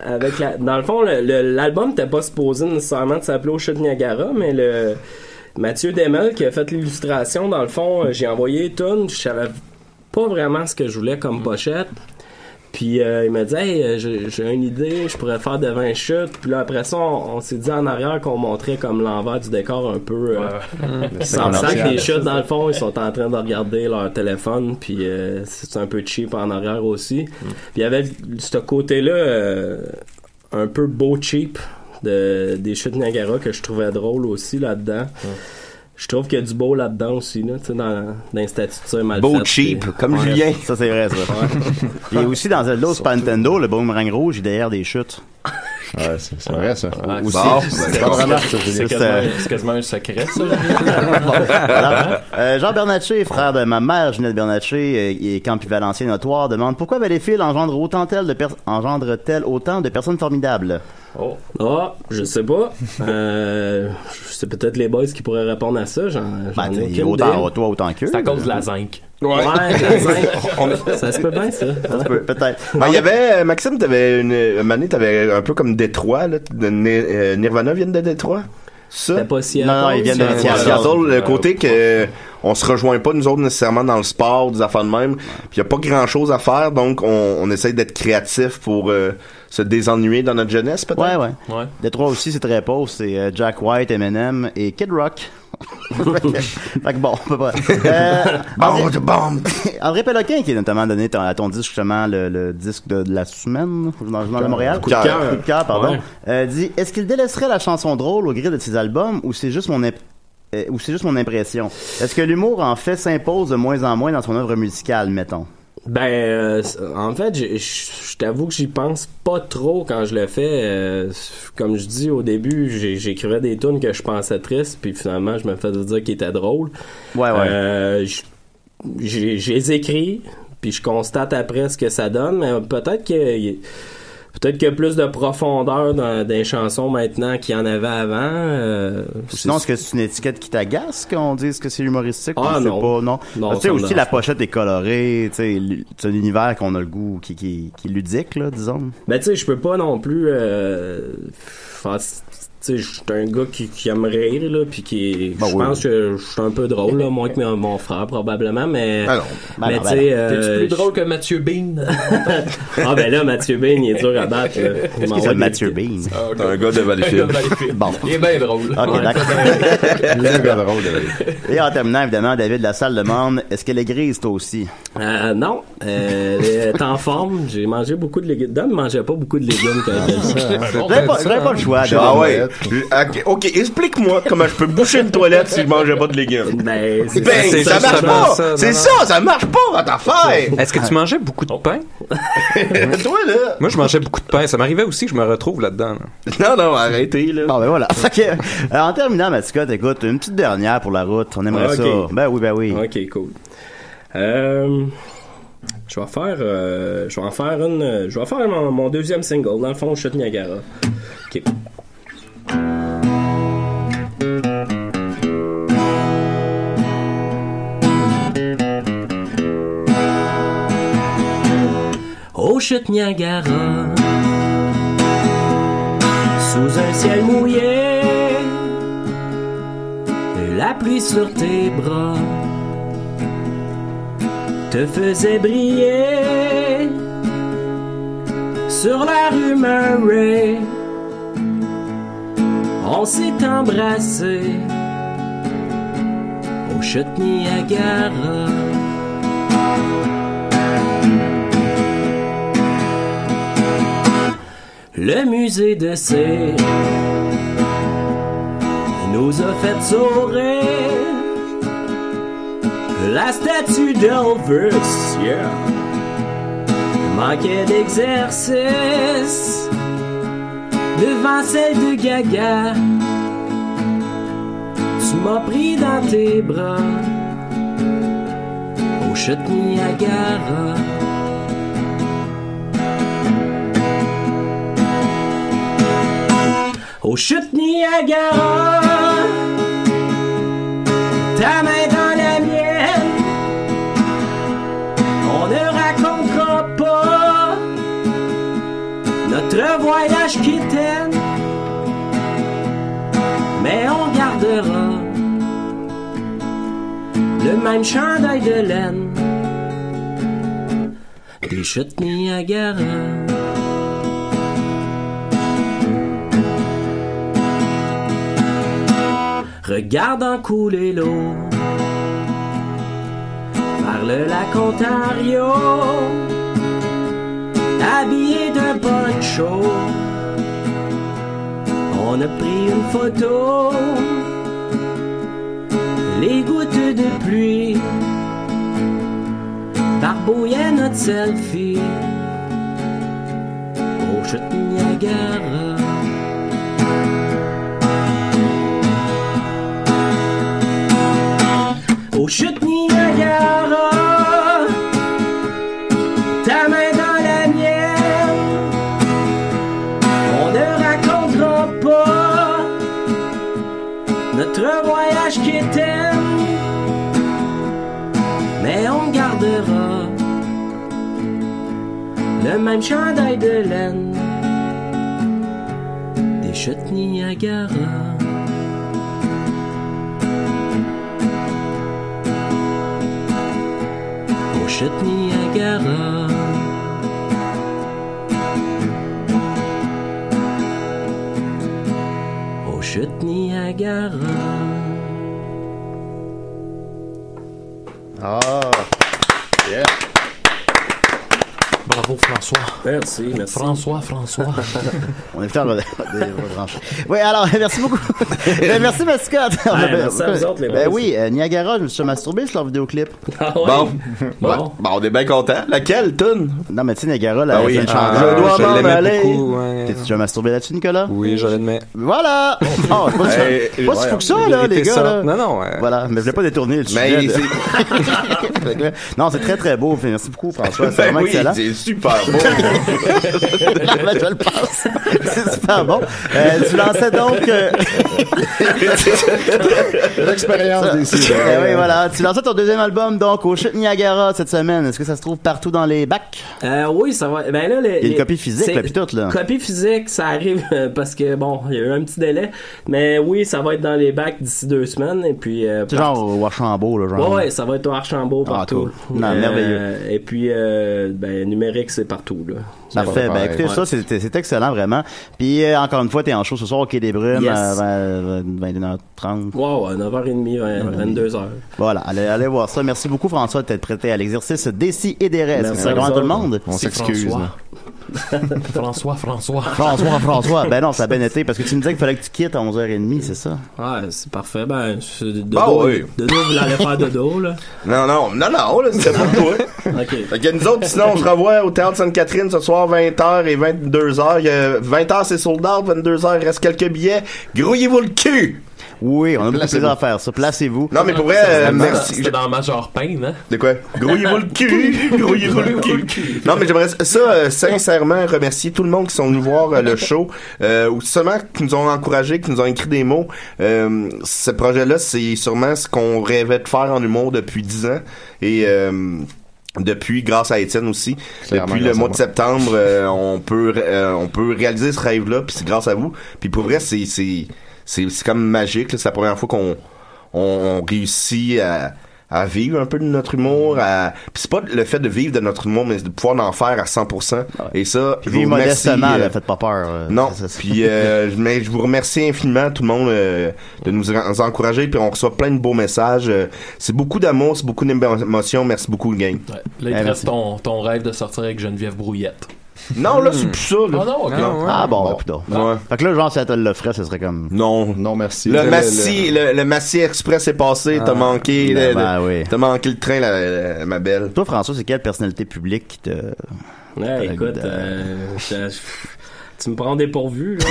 avec dans le fond, l'album n'était pas supposé nécessairement de s'appeler Aux Chutes Niagara, mais Mathieu Demel qui a fait l'illustration, dans le fond, j'ai envoyé une, je savais pas vraiment ce que je voulais comme pochette. Puis il m'a dit hey, j'ai une idée, je pourrais faire de 20 chutes. Puis là après ça on s'est dit en arrière qu'on montrait comme l'envers du décor un peu sans sac. Les chutes dans le fond ils sont en train de regarder leur téléphone, puis c'est un peu cheap en arrière aussi. Puis il y avait ce côté là un peu beau cheap des chutes Niagara que je trouvais drôle aussi là-dedans. Je trouve qu'il y a du beau là-dedans aussi, là, tu sais, dans les statuts de ça mal beau cheap, comme Julien. Ça, c'est vrai, ça. Il y a aussi dans Zelda Super Nintendo, le boomerang rouge, il est derrière des chutes. Ouais, c'est vrai, ça. Aussi. C'est pas vraiment ça. C'est quasiment un secret, ça. Voilà. Jean Bernatchez, frère de ma mère, Ginette Bernatchez, et camp Valencien notoire, demande pourquoi Valleyfield engendre-t-elle autant de personnes formidables? Je sais pas. C'est peut-être les boys qui pourraient répondre à ça. Autant toi, autant qu'eux. C'est à cause de la zinc. Ouais, la zinc. Ça se peut bien, ça. Peut-être. Il y avait, Maxime, t'avais t'avais un peu comme Détroit, là. Nirvana viennent de Détroit. Ça? C'était pas Seattle. Non, ils viennent de Seattle. Le côté que on se rejoint pas nous autres nécessairement dans le sport, des affaires de même. Puis il y a pas grand chose à faire, donc on essaye d'être créatif pour se désennuyer dans notre jeunesse, peut-être. Ouais. Détroit aussi, c'est très pauvre. C'est Jack White, Eminem et Kid Rock. Fait que bon, on peut pas. André Péloquin, qui est notamment donné à ton disque, justement, le disque de la semaine, dans le Journal de Montréal. Coup de cœur, pardon. Dit, est-ce qu'il délaisserait la chanson drôle au gré de ses albums, ou c'est juste mon impression? Est-ce que l'humour, en fait, s'impose de moins en moins dans son œuvre musicale, mettons? Ben, en fait, je t'avoue que j'y pense pas trop quand je le fais. Comme je dis au début, j'écrivais des tunes que je pensais tristes, puis finalement, je me faisais dire qu'ils étaient drôles. Ouais. Je les écris, puis je constate après ce que ça donne, mais peut-être qu'il y a plus de profondeur dans des chansons maintenant qu'il y en avait avant. Sinon, est-ce que c'est une étiquette qui t'agace qu'on dise que c'est humoristique? Ah non. Pas, non. Tu sais, aussi, la pochette est colorée. Tu sais, c'est un univers qu'on a le goût qui est ludique, là, disons. Ben, tu sais, je peux pas non plus... tu sais, je suis un gars qui aime rire, là, puis je pense que je suis un peu drôle, là, moins que mon frère, probablement, mais... tu sais... T'es-tu plus drôle que Mathieu Bean? Ah, ben là, Mathieu Bean, il est dur à battre. Qu'est-ce que c'est Mathieu Bean? T'es un gars de Valleyfield. Bon. Il est bien drôle. Ok, d'accord. Il est bien drôle de Valleyfield. Et en terminant, évidemment, David Lassalle demande, est-ce qu'elle est grise, toi aussi? Non. Elle est en forme. J'ai mangé beaucoup de légumes. Dom ne mangeait pas beaucoup de légumes quand elle J'avais pas le choix. Ah ouais. toilette. OK, explique-moi comment je peux boucher une toilette si je mangeais pas de légumes. Ça marche pas! Ça marche pas, votre affaire! Est-ce que tu mangeais beaucoup de pain? Toi, là! Moi, je mangeais beaucoup de pain. Ça m'arrivait aussi que je me retrouve là-dedans. Là. Non, arrêtez, là. Bon, ben voilà. En terminant, Mascotte, écoute, une petite dernière pour la route. On aimerait ça. Ben oui. OK, cool. Je vais faire mon deuxième single. Dans le fond, Chute Niagara. OK. Au Chute Niagara, sous un ciel mouillé, la pluie sur tes bras te faisait briller sur la rue Murray. On s'est embrassé au Chute Niagara. Le musée de cire nous a fait sourire. La statue d'Elvis, yeah, manquait d'exercice devant celle de Gaga. Tu m'as pris dans tes bras au Chute Niagara. Au Chute Niagara, ta main dans la mienne, on ne racontera pas notre voyage quétaine, mais on gardera le même chandail de laine des Chutes Niagara. Regardant couler l'eau par le lac Ontario, habillé d'un poncho, on a pris une photo. Les gouttes de pluie barbouillaient notre selfie au Chute Niagara. Au Chute Niagara, ta main dans la mienne, on ne racontera pas notre voyage quétaine, mais on gardera le même chandail de laine des Chutes Niagara. Chute Niagara. Au Chute Niagara. Ah, yeah. Bravo, François. Merci. François. On est fiers de brancher. Oui, alors, merci beaucoup. Merci, Mascotte. Merci à vous autres, les boys. Oui, Niagara, je me suis masturbé sur leur vidéoclip. Ah ouais? Bon, on est bien content. Laquelle, tune? Non, mais tu sais, Niagara, là, oui. je dois m'en aller. T'es-tu déjà masturbé là-dessus, Nicolas? Oui, je l'admets. Voilà! Oh, c'est pas si fou que ça, là, les gars. Là. Non. Voilà, mais je voulais pas détourner le sujet. Non, c'est très, très beau. Merci beaucoup, François. C'est vraiment excellent. C'est super beau. Je le pense. C'est super bon. Tu lançais donc... L'expérience des six. Oui, voilà. Tu lançais ton deuxième album, donc, au Chute Niagara cette semaine. Est-ce que ça se trouve partout dans les bacs? Oui, ça va. Ben là, il y a une copie physique, là, pis tout, là. Copie physique, ça arrive parce que, bon, il y a eu un petit délai. Mais oui, ça va être dans les bacs d'ici 2 semaines. Et puis... c'est genre au Archambault, là, genre. Ouais, ça va être au Archambault partout. Cool. Non, merveilleux. Et puis, numérique, c'est partout, là. Parfait. Ben, écoutez, ça, c'est excellent, vraiment. Puis, encore une fois, t'es en show ce soir au Quai des Brumes à 21h30. Wow, 9h30, 22h. Voilà, allez voir ça. Merci beaucoup, François, d'être prêté à l'exercice d'ici et des restes. C'est grand tout le monde. On s'excuse. François. Ben non, ça a bien été, parce que tu me disais qu'il fallait que tu quittes à 11h30, c'est ça? Ouais, c'est parfait. Ben, dodo, oui. Dodo, vous allez faire dodo, là. Non, là, c'était pour toi. OK. Fait que nous autres, sinon, on se revoit au Théâtre Sainte-Catherine ce soir, 20h et 22h. 20h, c'est sold out, 22h, il reste quelques billets. Grouillez-vous le cul! Oui, on a beaucoup de plaisir à faire ça. Placez-vous. Non, mais pour vrai, merci. C'était dans Major Pain, hein? De quoi? Grouillez-vous le cul! Grouillez-vous le cul! Non, mais j'aimerais sincèrement remercier tout le monde qui sont venus voir le show, ou seulement qui nous ont encouragés, qui nous ont écrit des mots. Ce projet-là, c'est sûrement ce qu'on rêvait de faire en humour depuis 10 ans. Et depuis, grâce à Étienne aussi, depuis le mois de septembre, on peut réaliser ce rêve-là, puis c'est grâce à vous. Puis pour vrai, c'est comme magique, là. C'est la première fois qu'on réussit à vivre un peu de notre humour, puis c'est pas le fait de vivre de notre humour, mais de pouvoir en faire à 100%. Et ça, je vous remercie. Modestement, faites pas peur. Non. Puis, mais je vous remercie infiniment, tout le monde, de nous encourager, puis on reçoit plein de beaux messages. C'est beaucoup d'amour, c'est beaucoup d'émotions. Merci beaucoup, gang. Ouais. Là, il te reste ton rêve de sortir avec Geneviève Brouillette. Non, là, c'est plus ça, là. Ah non, ok. Ah bon, putain. Ouais. Fait que là, genre, si elle te l'offrait, ce serait comme... Non, merci. Le Massy Express est passé, t'as manqué oui. T'as manqué le train, ma belle. Toi, François, c'est quelle personnalité publique qui te... Ouais, écoute, tu me prends dépourvu, là.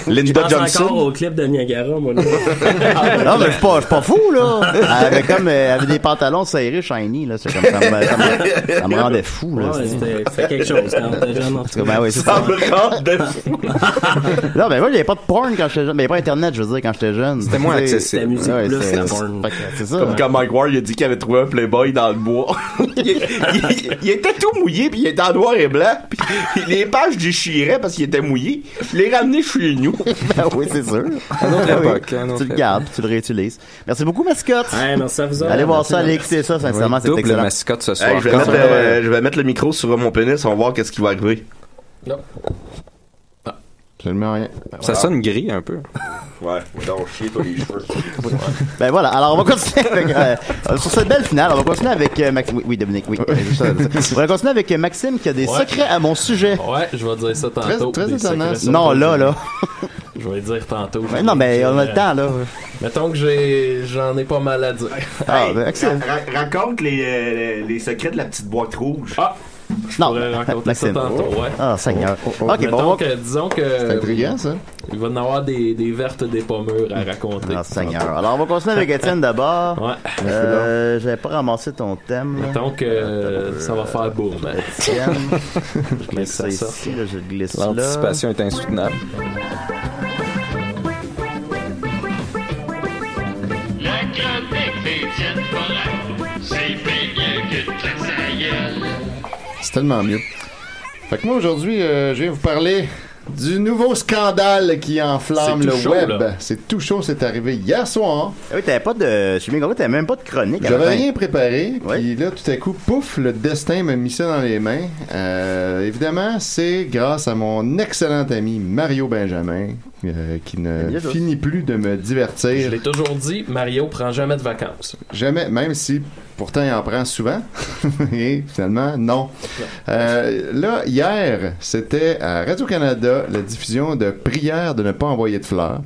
Linda Je pense Johnson. encore au clip de Niagara, moi, là. Non, mais je suis pas fou, là. Elle avait des pantalons serrés, shiny, là. C'est comme ça me rendait fou, là. Ouais, c'était quelque chose quand t'étais jeune, en tout cas. Ben oui, c'est Ça ça. me rendait fou. Non, ben moi, il n'y avait pas de porn quand j'étais jeune. Mais il n'y avait pas Internet, je veux dire, quand j'étais jeune. C'était moins accessible. C'était musique Ouais, plus c'est- la porn. C'est ça. Comme quand Mike Ward il a dit qu'il avait trouvé un Playboy dans le bois. il était tout mouillé, puis il était en noir et blanc. Puis les pages déchiraient parce qu'il était mouillé. Je l'ai ramené chez nous. Ben oui, c'est sûr. Une autre époque. Tu le gardes, tu le réutilises. Merci beaucoup, mascotte. Ouais, merci à vous autres. Allez voir Merci, ça, allez merci. écouter ça, sincèrement, c'est Double excellent. mascotte ce soir. Hey, je vais mettre le micro sur mon pénis, on va voir qu'est-ce qui va arriver. Non. Absolument rien. Ça sonne gris un peu. Ouais, donc chier toi les cheveux. Ben voilà, alors on va continuer avec sur cette belle finale, on va continuer avec Maxime. Oui, Dominique, oui. On va continuer avec Maxime qui a des secrets à mon sujet. Ouais, je vais dire ça tantôt. Très Des étonnant, secrets ça. sur Non, ton là. Je vais le dire tantôt. Ben non, mais on a le temps, là. Mettons que j'en ai pas mal à dire. Ah, ben excellent. Raconte les secrets de la petite boîte rouge. Ah! Je Non, pourrais raconter ça Maxime. tantôt, ouais. Ah, Seigneur. Ok, Mettons bon, que, disons que C'est intriguant, ça. il va y en avoir des vertes, des pommures à raconter. Ah, Seigneur. Alors, on va continuer avec Étienne d'abord. Ouais. J'avais pas ramassé ton thème, là. Mettons que ça va faire boum. Étienne. Je glisse Ça ça sort. ici, là, je le glisse là. L'anticipation est insoutenable. La chronique d'Étienne Forêt, c'est bien mieux que de claque sa gueule. C'est tellement mieux. Fait que moi, aujourd'hui, je viens vous parler du nouveau scandale qui enflamme C'est le tout chaud, web. là. C'est tout chaud, c'est arrivé hier soir. Ah oui, t'avais pas de... Chez Mégaro, t'avais même pas de chronique à la J'avais fin. rien préparé, Oui. puis là, tout à coup, pouf, le destin m'a mis ça dans les mains. Évidemment, c'est grâce à mon excellent ami Mario Benjamin, qui ne Bien sûr. finit plus de me Je divertir. l'ai toujours dit, Mario prend jamais de vacances. Jamais, même si pourtant il en prend souvent. Et finalement, non. Là, hier, c'était à Radio-Canada la diffusion de Prière de ne pas envoyer de fleurs.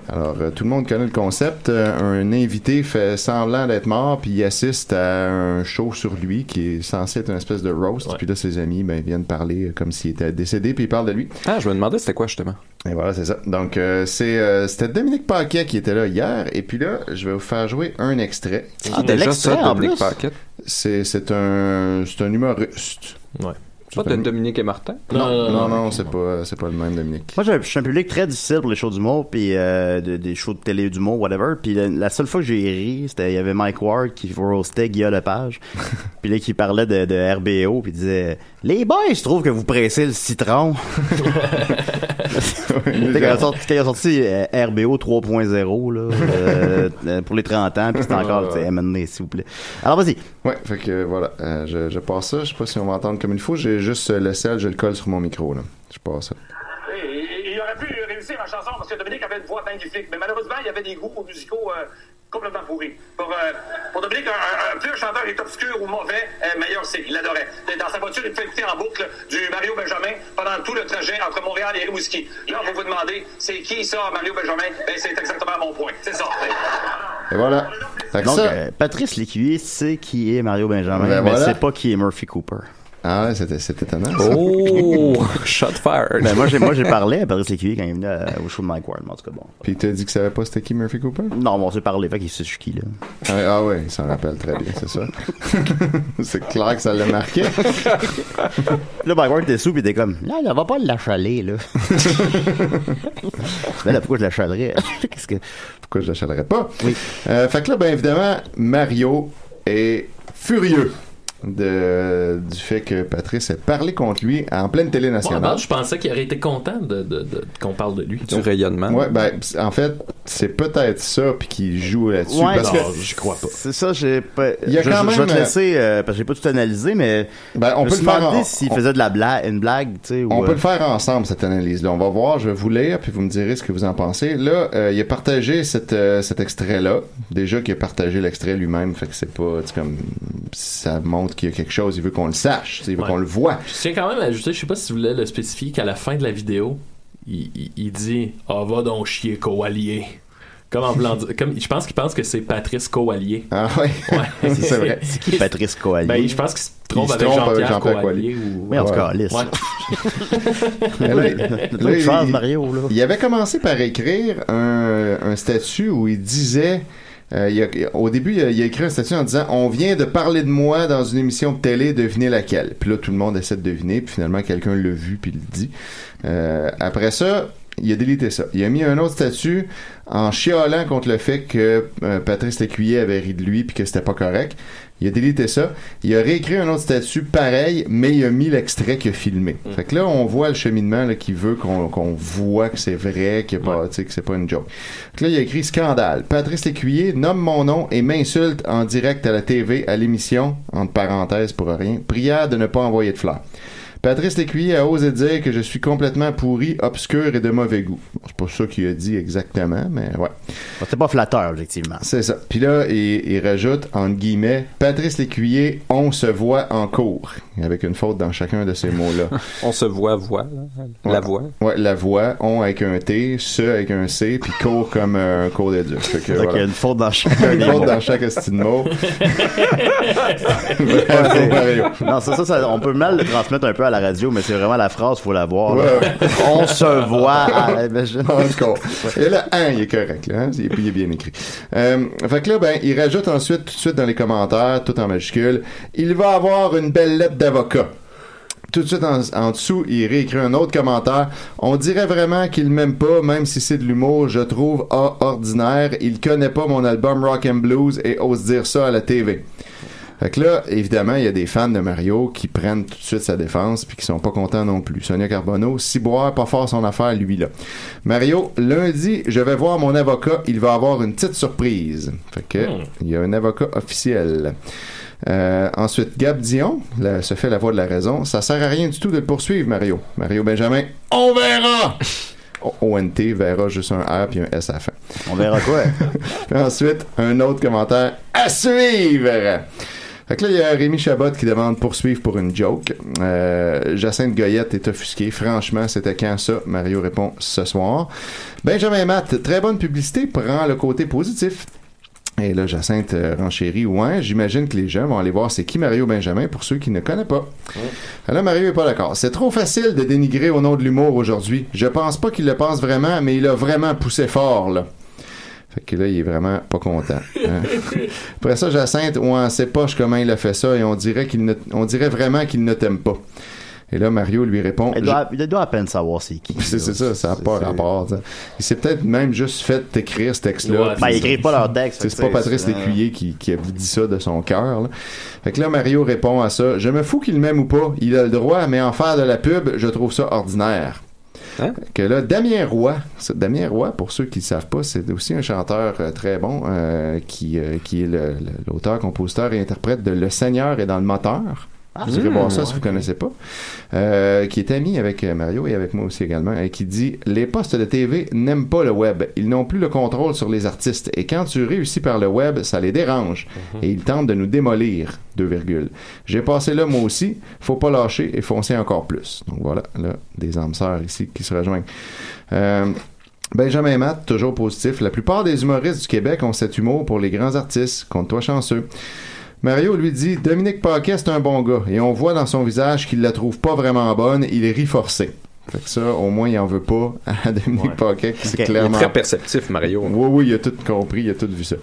Alors, tout le monde connaît le concept. Un invité fait semblant d'être mort, puis il assiste à un show sur lui qui est censé être une espèce de roast. Ouais. Puis là, ses amis viennent parler comme s'il était décédé, puis ils parlent de lui. Ah, je me demandais c'était quoi justement. Et voilà, c'est ça. Donc, c'était Dominique Paquet qui était là hier. Et puis là, je vais vous faire jouer un extrait. Ah, de l'extrait, en Dominique plus? Paquette. C'est un humoriste. Ouais. Pas de Dominique et Martin. Non, c'est pas le même Dominique. Moi, je suis un public très difficile pour les shows d'humour, puis des shows de télé d'humour, whatever. Puis la seule fois que j'ai ri, c'était il y avait Mike Ward qui roastait Guillaume Lepage, puis là qui parlait de RBO, puis il disait les boys, je trouve que vous pressez le citron. Quand il a sorti RBO 3.0 là, pour les 30 ans, puis c'était encore M&A, s'il vous plaît. Alors vas-y. Ouais, fait que voilà, je passe ça. Je sais pas si on va entendre comme il faut. J'ai juste le sel, je le colle sur mon micro là. Je passe ça. Il aurait pu réussir en chanson parce que Dominique avait une voix magnifique, mais malheureusement, il y avait des goûts musicaux complètement pourri. Pour Dominique, plus un chanteur est obscur ou mauvais, meilleur c'est. Il l'adorait. Dans sa voiture, il pouvait écouter en boucle du Mario Benjamin pendant tout le trajet entre Montréal et Rimouski. Là, vous vous demandez, c'est qui ça, Mario Benjamin? Ben, c'est exactement mon point. C'est ça. Et voilà. Donc, Patrice Lécuyer sait qui est Mario Benjamin, mais voilà. c'est pas qui est Murphy Cooper. Ah ouais, c'était étonnant. Oh, shot fired. Ben, moi, j'ai parlé à Patrice Lécuyer quand il venait au show de Mike Ward, en tout cas, bon. Puis il t'a dit que savait pas c'était qui Murphy Cooper? Non, bon, on s'est parlé, fait qu'il sait qui, là. Ah ouais, il s'en rappelle très bien, c'est ça. C'est clair que ça l'a marqué. Là, Mike Ward était sous, pis il était comme, là, on va pas l'achaler, là. Ben là, pourquoi je l'achalerais? Pourquoi je l'achalerais pas? Oui. Fait que là, ben évidemment, Mario est furieux du fait que Patrice ait parlé contre lui en pleine télé nationale. Bon, je pensais qu'il aurait été content qu'on parle de lui. Du rayonnement. Ouais, ben, en fait, c'est peut-être ça, puis qu'il joue là-dessus. Ouais, parce que je crois pas. C'est ça, j'ai pas. Il y a quand même, je vais te laisser, parce que j'ai pas tout analysé, mais. Ben, on peut le faire. S'il faisait une blague, tu sais. On peut le faire ensemble, cette analyse-là. On va voir, je vais vous lire, puis vous me direz ce que vous en pensez. Là, il a partagé cet extrait-là. Déjà qu'il a partagé l'extrait lui-même, fait que c'est pas, comme, ça montre qu'il y a quelque chose, il veut qu'on le sache, il veut qu'on le voit. Je tiens quand même à ajouter, je sais pas si vous voulez le spécifier, qu'à la fin de la vidéo, il dit « Ah, va donc chier, Coallier ». Je pense qu'il pense que c'est Patrice Coallier. Ah ouais? Ouais. C'est vrai. C'est qui Patrice Coallier? Ben, je pense qu'il se trompe avec Jean-Pierre Coallier. Oui, en tout cas, lisse. Mario, là. Il avait commencé par écrire un statut où il disait... au début, il a écrit un statut en disant « On vient de parler de moi dans une émission de télé, devinez laquelle. » Puis là, tout le monde essaie de deviner, puis finalement, quelqu'un l'a vu, puis il le dit. Après ça, il a délité ça. Il a mis un autre statut en chialant contre le fait que Patrice Lécuyer avait ri de lui, puis que c'était pas correct. Il a délité ça. Il a réécrit un autre statut pareil, mais il a mis l'extrait qu'il a filmé. Fait que là, on voit le cheminement là, qui veut qu'on voit que c'est vrai, que c'est pas une joke. Fait que là, il a écrit « Scandale. Patrice Lécuyer nomme mon nom et m'insulte en direct à la TV, à l'émission, entre parenthèses pour rien. Prière de ne pas envoyer de fleurs. Patrice Lécuyer a osé dire que je suis complètement pourri, obscur et de mauvais goût. Bon, c'est pas ça qu'il a dit exactement, mais ouais. Bon, c'est pas flatteur, effectivement. C'est ça. Puis là, il rajoute, entre guillemets, Patrice Lécuyer, on se voit en cours. Avec une faute dans chacun de ces mots-là. On se voit, la voix. Ouais, la voix, on avec un T, ce avec un C, puis cours comme un cours d'éduc. Fait que, donc, il y a une faute dans chacun des mots. Une faute dans chaque style de mot. Non, ça, on peut mal le transmettre un peu à la radio, mais c'est vraiment la phrase, faut la voir. Ouais. On se voit à... En tout cas. Et là, il est correct, là, hein? Et puis, il est bien écrit. Fait que là, ben, il rajoute ensuite, tout de suite dans les commentaires, tout en majuscule, il va avoir une belle lettre d'avocat. Tout de suite en dessous, il réécrit un autre commentaire. On dirait vraiment qu'il m'aime pas, même si c'est de l'humour, je trouve ordinaire. Il connaît pas mon album Rock and Blues et ose dire ça à la TV. Fait que là, évidemment, il y a des fans de Mario qui prennent tout de suite sa défense puis qui sont pas contents non plus. Sonia Carbonneau, ciboire, pas fort son affaire, lui, là. Mario, lundi, je vais voir mon avocat, il va avoir une petite surprise. Fait que, il y a un avocat officiel. Ensuite, Gab Dion se fait la voix de la raison. Ça sert à rien du tout de le poursuivre, Mario. Mario Benjamin, on verra! ONT, verra juste un R puis un S à la fin. On verra quoi? Puis ensuite, un autre commentaire, à suivre! Fait que là, il y a Rémi Chabot qui demande poursuivre pour une joke. Jacinthe Goyette est offusqué. Franchement, c'était quand ça? Mario répond ce soir. Benjamin Matt, très bonne publicité, prend le côté positif. Et là, Jacinthe renchérit. Ouais, j'imagine que les gens vont aller voir c'est qui Mario Benjamin pour ceux qui ne connaissent pas. Alors, Mario est pas d'accord. C'est trop facile de dénigrer au nom de l'humour aujourd'hui. Je pense pas qu'il le pense vraiment, mais il a vraiment poussé fort, là. Fait que là, il est vraiment pas content. Hein? Après ça, Jacinthe, on sait pas comment il a fait ça et on dirait vraiment qu'il ne t'aime pas. Et là, Mario lui répond... Il doit à peine savoir c'est qui. C'est ça, ça n'a pas rapport. T'sais. Il s'est peut-être même juste fait écrire ce texte-là. Ouais, ben, il écrit pas leur texte. C'est pas Patrice Lécuyer qui a dit ça de son cœur. Fait que là, Mario répond à ça. Je me fous qu'il m'aime ou pas. Il a le droit, mais en faire de la pub, je trouve ça ordinaire. Hein? Que là, Damien Roy, pour ceux qui ne savent pas, c'est aussi un chanteur très bon qui est l'auteur, compositeur et interprète de Le Seigneur est dans le moteur. Vous irez voir ça si vous connaissez pas. Qui est ami avec Mario et avec moi aussi également, et qui dit « Les postes de TV n'aiment pas le web. Ils n'ont plus le contrôle sur les artistes. Et quand tu réussis par le web, ça les dérange. Et ils tentent de nous démolir. » J'ai passé là moi aussi. Faut pas lâcher et foncer encore plus. Donc voilà, là, des âmes sœurs ici qui se rejoignent. Benjamin Matt, toujours positif. La plupart des humoristes du Québec ont cet humour pour les grands artistes. Compte-toi chanceux. Mario lui dit « Dominique Paquet, c'est un bon gars. Et on voit dans son visage qu'il la trouve pas vraiment bonne. Il rit forcé. » Fait que ça, au moins, il en veut pas à Dominique Paquet, qui c'est clairement... Il est très perceptif, Mario. Oui, il a tout compris, il a tout vu ça.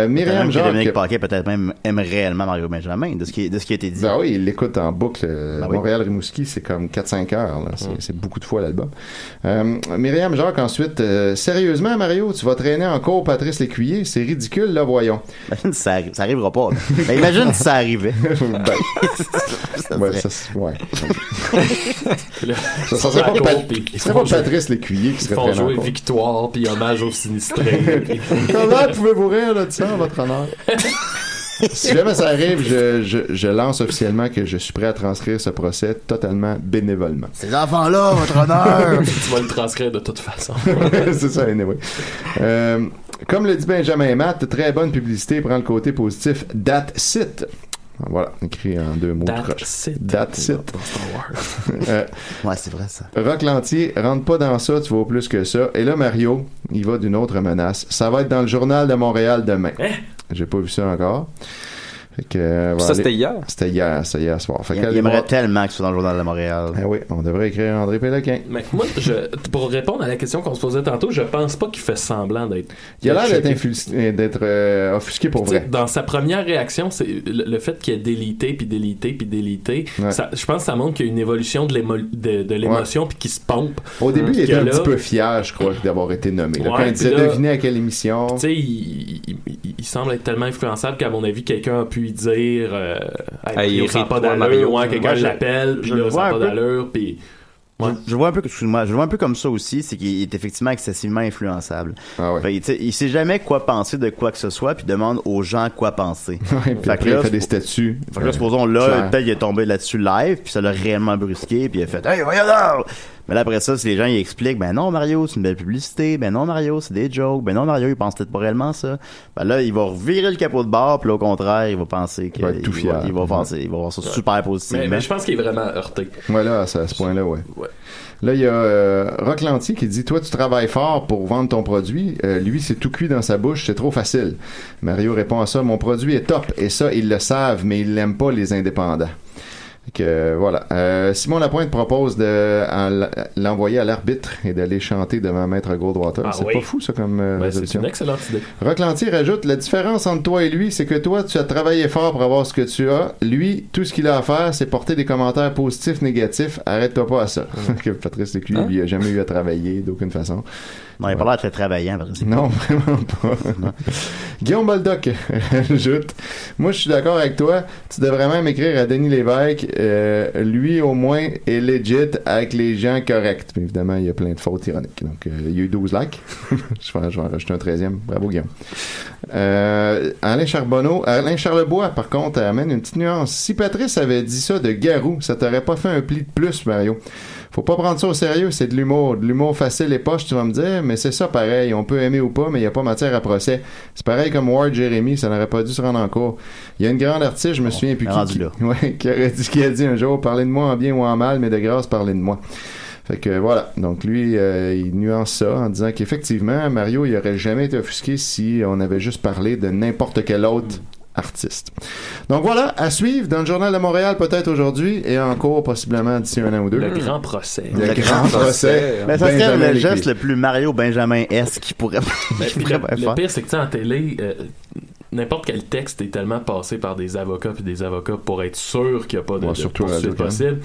Myriam Jacques... Dominique Paquet peut-être même aime réellement Mario Benjamin, de ce qui a été dit. Ben oui, il l'écoute en boucle. Montréal-Rimouski, c'est comme 4-5 heures. Là. C'est beaucoup de fois l'album. Myriam Jacques, ensuite, sérieusement, Mario, tu vas traîner en cours Patrice Lécuyer? C'est ridicule, là, voyons. Imagine si ça arrivera pas. Ben, imagine si ça arrivait. Ça serait pas Patrice Lécuyer qui serait traîné en cours. Ils font jouer Victoire puis hommage aux sinistrés. Comment pouvez-vous rire de ça, votre honneur? Si jamais ça arrive, je lance officiellement que je suis prêt à transcrire ce procès totalement bénévolement. Ces enfants-là, votre honneur! Tu vas le transcrire de toute façon. C'est ça, anyway. Comme le dit Benjamin Matt, très bonne publicité prend le côté positif. That's it. Voilà, écrit en 2 mots. That's it. Ouais, c'est vrai ça. Rock Lantier, rentre pas dans ça, tu vaux plus que ça. Et là, Mario, il va d'une autre menace. Ça va être dans le Journal de Montréal demain. J'ai pas vu ça encore. Fait que, ça, c'était hier? C'était hier soir. Fait il aimerait tellement que ce soit dans le Journal de Montréal. Ah oui, on devrait écrire André Péloquin. Mais moi, pour répondre à la question qu'on se posait tantôt, je pense pas qu'il fait semblant d'être... Il a l'air d'être offusqué pour vrai. Dans sa première réaction, c'est le fait qu'il ait délité, puis délité, puis délité. Ouais. Je pense que ça montre qu'il y a une évolution de l'émotion, puis qu'il se pompe. Au début, il était un petit peu fier, je crois, d'avoir été nommé. Là, quand il disait deviner à quelle émission... Tu sais, il semble être tellement influençable qu'à mon avis, quelqu'un a pu lui dire il rit pas d'allure, quelqu'un l'appelle, puis là, ça n'a pas d'allure, puis... Ouais. Je vois un peu comme ça aussi, c'est qu'il est effectivement excessivement influençable. Ah ouais. Il sait jamais quoi penser de quoi que ce soit, puis demande aux gens quoi penser. Ouais, puis après, il fait des statuts. Fait que là, supposons peut-être il est tombé là-dessus live, puis ça l'a réellement brusqué, puis il a fait « Hey, voyons donc! » Mais là, après ça, si les gens ils expliquent « Ben non, Mario, c'est une belle publicité. Ben non, Mario, c'est des jokes. Ben non, Mario, il pense peut-être pas réellement ça. » Ben là, il va revirer le capot de bord, puis là, au contraire, il va penser qu'il va être tout fier. Il va voir ça super positivement. Mais je pense qu'il est vraiment heurté. Ouais, là, à ce point-là, ouais. Là, il y a Rock Lantier qui dit « Toi, tu travailles fort pour vendre ton produit. Lui, c'est tout cuit dans sa bouche. C'est trop facile. » Mario répond à ça « Mon produit est top. Et ça, ils le savent, mais ils l'aiment pas, les indépendants. » Que, voilà. Simon Lapointe propose de l'envoyer à l'arbitre et d'aller chanter devant Maître Goldwater. C'est pas fou, ça, comme résolution. C'est une excellente idée. Rock Lantier rajoute, la différence entre toi et lui, c'est que toi, tu as travaillé fort pour avoir ce que tu as. Lui, tout ce qu'il a à faire, c'est porter des commentaires positifs, négatifs. Arrête-toi pas à ça. Que Patrice Lécuyer, lui, a jamais eu à travailler d'aucune façon. Non, il n'a pas l'air de très travaillant, par exemple. Non, vraiment pas. Non. Guillaume Boldoc ajoute, moi, je suis d'accord avec toi. Tu devrais même écrire à Denis Lévesque. Lui, au moins, est legit avec les gens corrects. Mais évidemment, il y a plein de fautes ironiques. Donc, il y a eu 12 likes. je vais en rajouter un 13e. Bravo, Guillaume. Alain Charlebois, par contre, amène une petite nuance. Si Patrice avait dit ça de Garou, ça t'aurait pas fait un pli de plus, Mario. Faut pas prendre ça au sérieux, c'est de l'humour. De l'humour facile et poche, tu vas me dire, mais c'est ça pareil. On peut aimer ou pas, mais il n'y a pas matière à procès. C'est pareil comme Ward Jeremy, ça n'aurait pas dû se rendre en cours. Il y a une grande artiste, je me souviens plus qui a dit un jour, parlez de moi en bien ou en mal, mais de grâce, parlez de moi. Fait que voilà. Donc lui, il nuance ça en disant qu'effectivement, Mario, il aurait jamais été offusqué si on avait juste parlé de n'importe quel autre artiste. Donc voilà, à suivre dans le Journal de Montréal peut-être aujourd'hui et en cours possiblement d'ici 1 an ou 2. Le grand procès. Le grand procès. Mais ça serait le geste le plus Mario Benjamin-esque qu'il pourrait faire. Le pire, c'est que en télé, n'importe quel texte est tellement passé par des avocats puis des avocats pour être sûr qu'il n'y a pas de poursuite possible.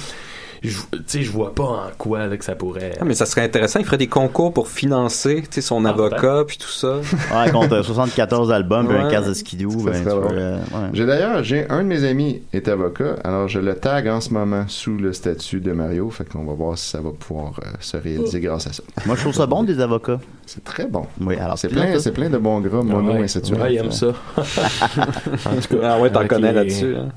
je vois pas en quoi là, que ça pourrait. Ah, mais ça serait intéressant. Il ferait des concours pour financer son avocat puis tout ça. Ouais, contre 74 albums puis un Ouais. casque de skidoo. Ça serait drôle. J'ai un de mes amis est avocat, alors je le tag en ce moment sous le statut de Mario, fait qu'on va voir si ça va pouvoir se réaliser grâce à ça. Moi, je trouve ça bon des avocats. C'est très bon. Oui, alors c'est plein de bons gras mono-insaturés. Ouais, il aime ça. En tout cas, ah ouais, t'en connais là-dessus. Hein.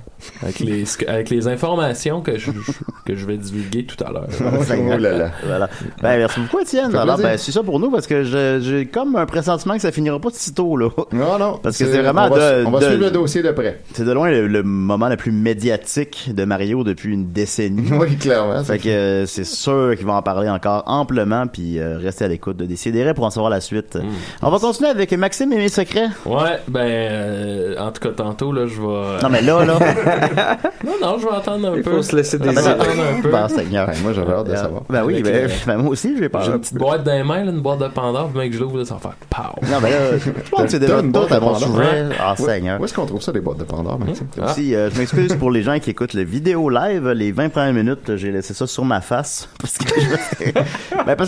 Avec les informations que je vais divulguer tout à l'heure. Oh là là. Voilà. Ben, merci beaucoup, Étienne. Alors, ben, c'est ça pour nous, parce que j'ai comme un pressentiment que ça finira pas si tôt, là. Non. Parce que c'est vraiment on va suivre le dossier de près. C'est de loin le moment le plus médiatique de Mario depuis une décennie. Oui, clairement. Fait que c'est sûr qu'ils vont en parler encore amplement, puis rester à l'écoute de Décideret pour en savoir la suite. On va continuer avec Maxime et mes secrets. Ouais, en tout cas, tantôt, là, je vais... Non, mais là... non, je vais attendre un peu. Il faut se laisser des un peu. Bon, Seigneur. Ben, moi, j'avais hâte de savoir. Ben oui, ben, moi aussi, je vais pas. J'ai une petite boîte dans les mains, là, une boîte de Pandore, puis mec, je l'ouvre, là, ça va faire pow. Non, ben là, je pense que c'est déjà tout à mon sujet. Ah, Seigneur. Où est-ce qu'on trouve ça, des boîtes de Pandore, Maxime? Aussi, je m'excuse pour les gens qui écoutent le vidéo live. Les 20 premières minutes, j'ai laissé ça sur ma face. Parce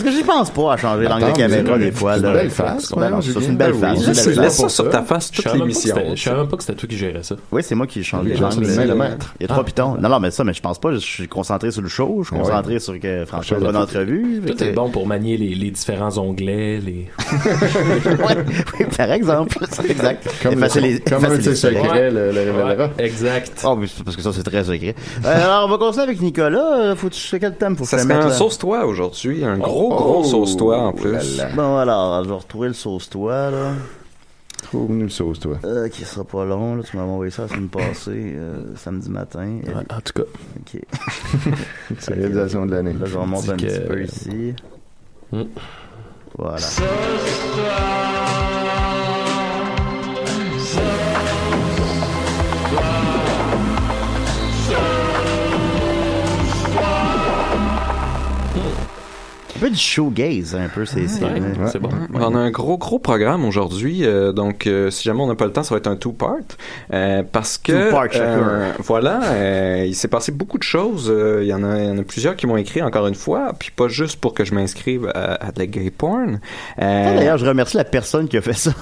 que j'y pense pas à changer l'angle de caméra des fois. C'est une belle face. C'est une belle face. Laisse ça sur ta face toute l'émission. Je savais même pas que c'était toi qui gérais ça. Oui, c'est moi qui ai changé l'angle. Il y a 3 pitons. Non, mais ça, mais je pense pas. Je suis concentré sur le show. Je suis concentré sur que François a une bonne entrevue. Tout est bon pour manier les différents onglets. Oui, par exemple. C'est exact. Comme un de ses secrets le révélera. Exact. Oh, parce que ça, c'est très secret. Alors, on va continuer avec Nicolas. Faut-tu sais quel thème? Ça serait un sauce-toi aujourd'hui. Un gros sauce-toi en plus. Bon, alors, je vais retrouver le sauce-toi, là. Trouve-nous le sauce-toi. Qui sera pas long, là. Tu m'as envoyé ça la semaine passée, samedi matin. En tout cas. OK. C'est la réalisation de l'année. Là, je remonte un petit peu ici. Voilà. Un peu du showgaze, un peu, c'est bon. On a un gros programme aujourd'hui, donc si jamais on n'a pas le temps, ça va être un two-part, parce que il s'est passé beaucoup de choses. Il y en a plusieurs qui m'ont écrit encore une fois, puis pas juste pour que je m'inscrive à de la gay porn. D'ailleurs, je remercie la personne qui a fait ça.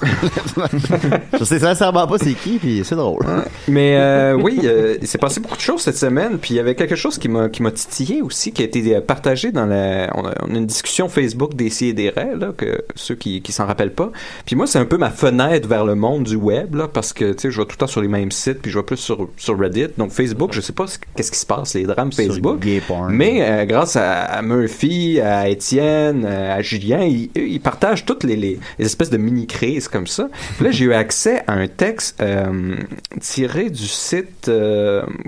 Je sais sincèrement pas c'est qui, puis c'est drôle. Mais oui, il s'est passé beaucoup de choses cette semaine, puis il y avait quelque chose qui m'a titillé aussi, qui a été partagé dans on a une discussion Facebook Décideret, là, que ceux qui s'en rappellent pas. Puis moi, c'est un peu ma fenêtre vers le monde du web, là, parce que, tu sais, je vais tout le temps sur les mêmes sites, puis je vais plus sur Reddit. Donc, Facebook, je sais pas qu'est-ce qui se passe, les drames Facebook. Mais, grâce à Murphy, à Étienne, à Julien, ils partagent toutes les espèces de mini-crises comme ça. Puis là, j'ai eu accès à un texte tiré du site,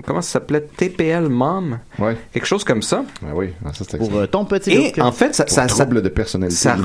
comment ça s'appelait? TPL Mom? Ouais. Quelque chose comme ça. Oui, ça c'est pour ton petit Et en fait, ça trouble de personnalité. Ça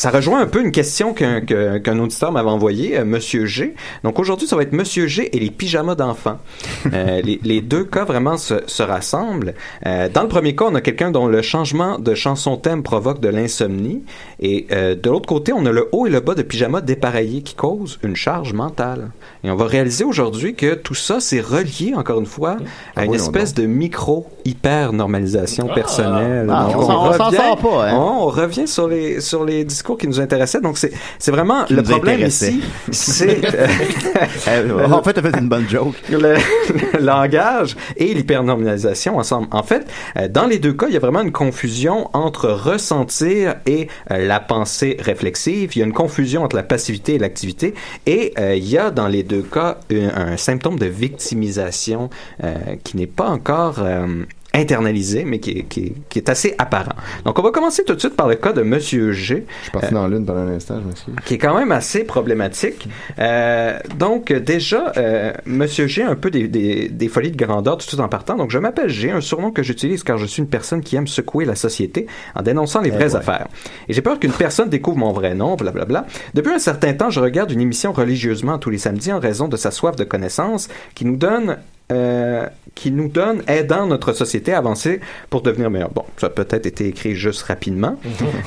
rejoint un peu une question qu'un auditeur m'avait envoyée, Monsieur G. Donc aujourd'hui, ça va être Monsieur G et les pyjamas d'enfants. Les deux cas vraiment se rassemblent. Dans le premier cas, on a quelqu'un dont le changement de chanson thème provoque de l'insomnie. Et de l'autre côté, on a le haut et le bas de pyjama dépareillés qui causent une charge mentale. Et on va réaliser aujourd'hui que tout ça, c'est relié, encore une fois, à une espèce de micro-hyper-normalisation personnelle. Donc, on s'en sort pas, hein? On revient sur les discours qui nous intéressaient. Donc, c'est vraiment le problème ici. C'est en fait, t'as fait une bonne joke. Le langage et l'hypernormalisation ensemble. En fait, dans les deux cas, il y a vraiment une confusion entre ressentir et la pensée réflexive. Il y a une confusion entre la passivité et l'activité. Et il y a dans les deux cas un symptôme de victimisation qui n'est pas encore internalisé, mais qui est assez apparent. Donc, on va commencer tout de suite par le cas de Monsieur G. Je suis parti dans l'une pendant un instant, je m'excuse. Qui est quand même assez problématique. Donc, déjà, Monsieur G a un peu des folies de grandeur tout de suite en partant. Donc, je m'appelle G, un surnom que j'utilise car je suis une personne qui aime secouer la société en dénonçant les vraies affaires. Et j'ai peur qu'une personne découvre mon vrai nom, blablabla. Depuis un certain temps, je regarde une émission religieusement tous les samedis en raison de sa soif de connaissance qui nous donne qui nous donne aidant notre société à avancer pour devenir meilleur. Bon, ça a peut-être été écrit juste rapidement.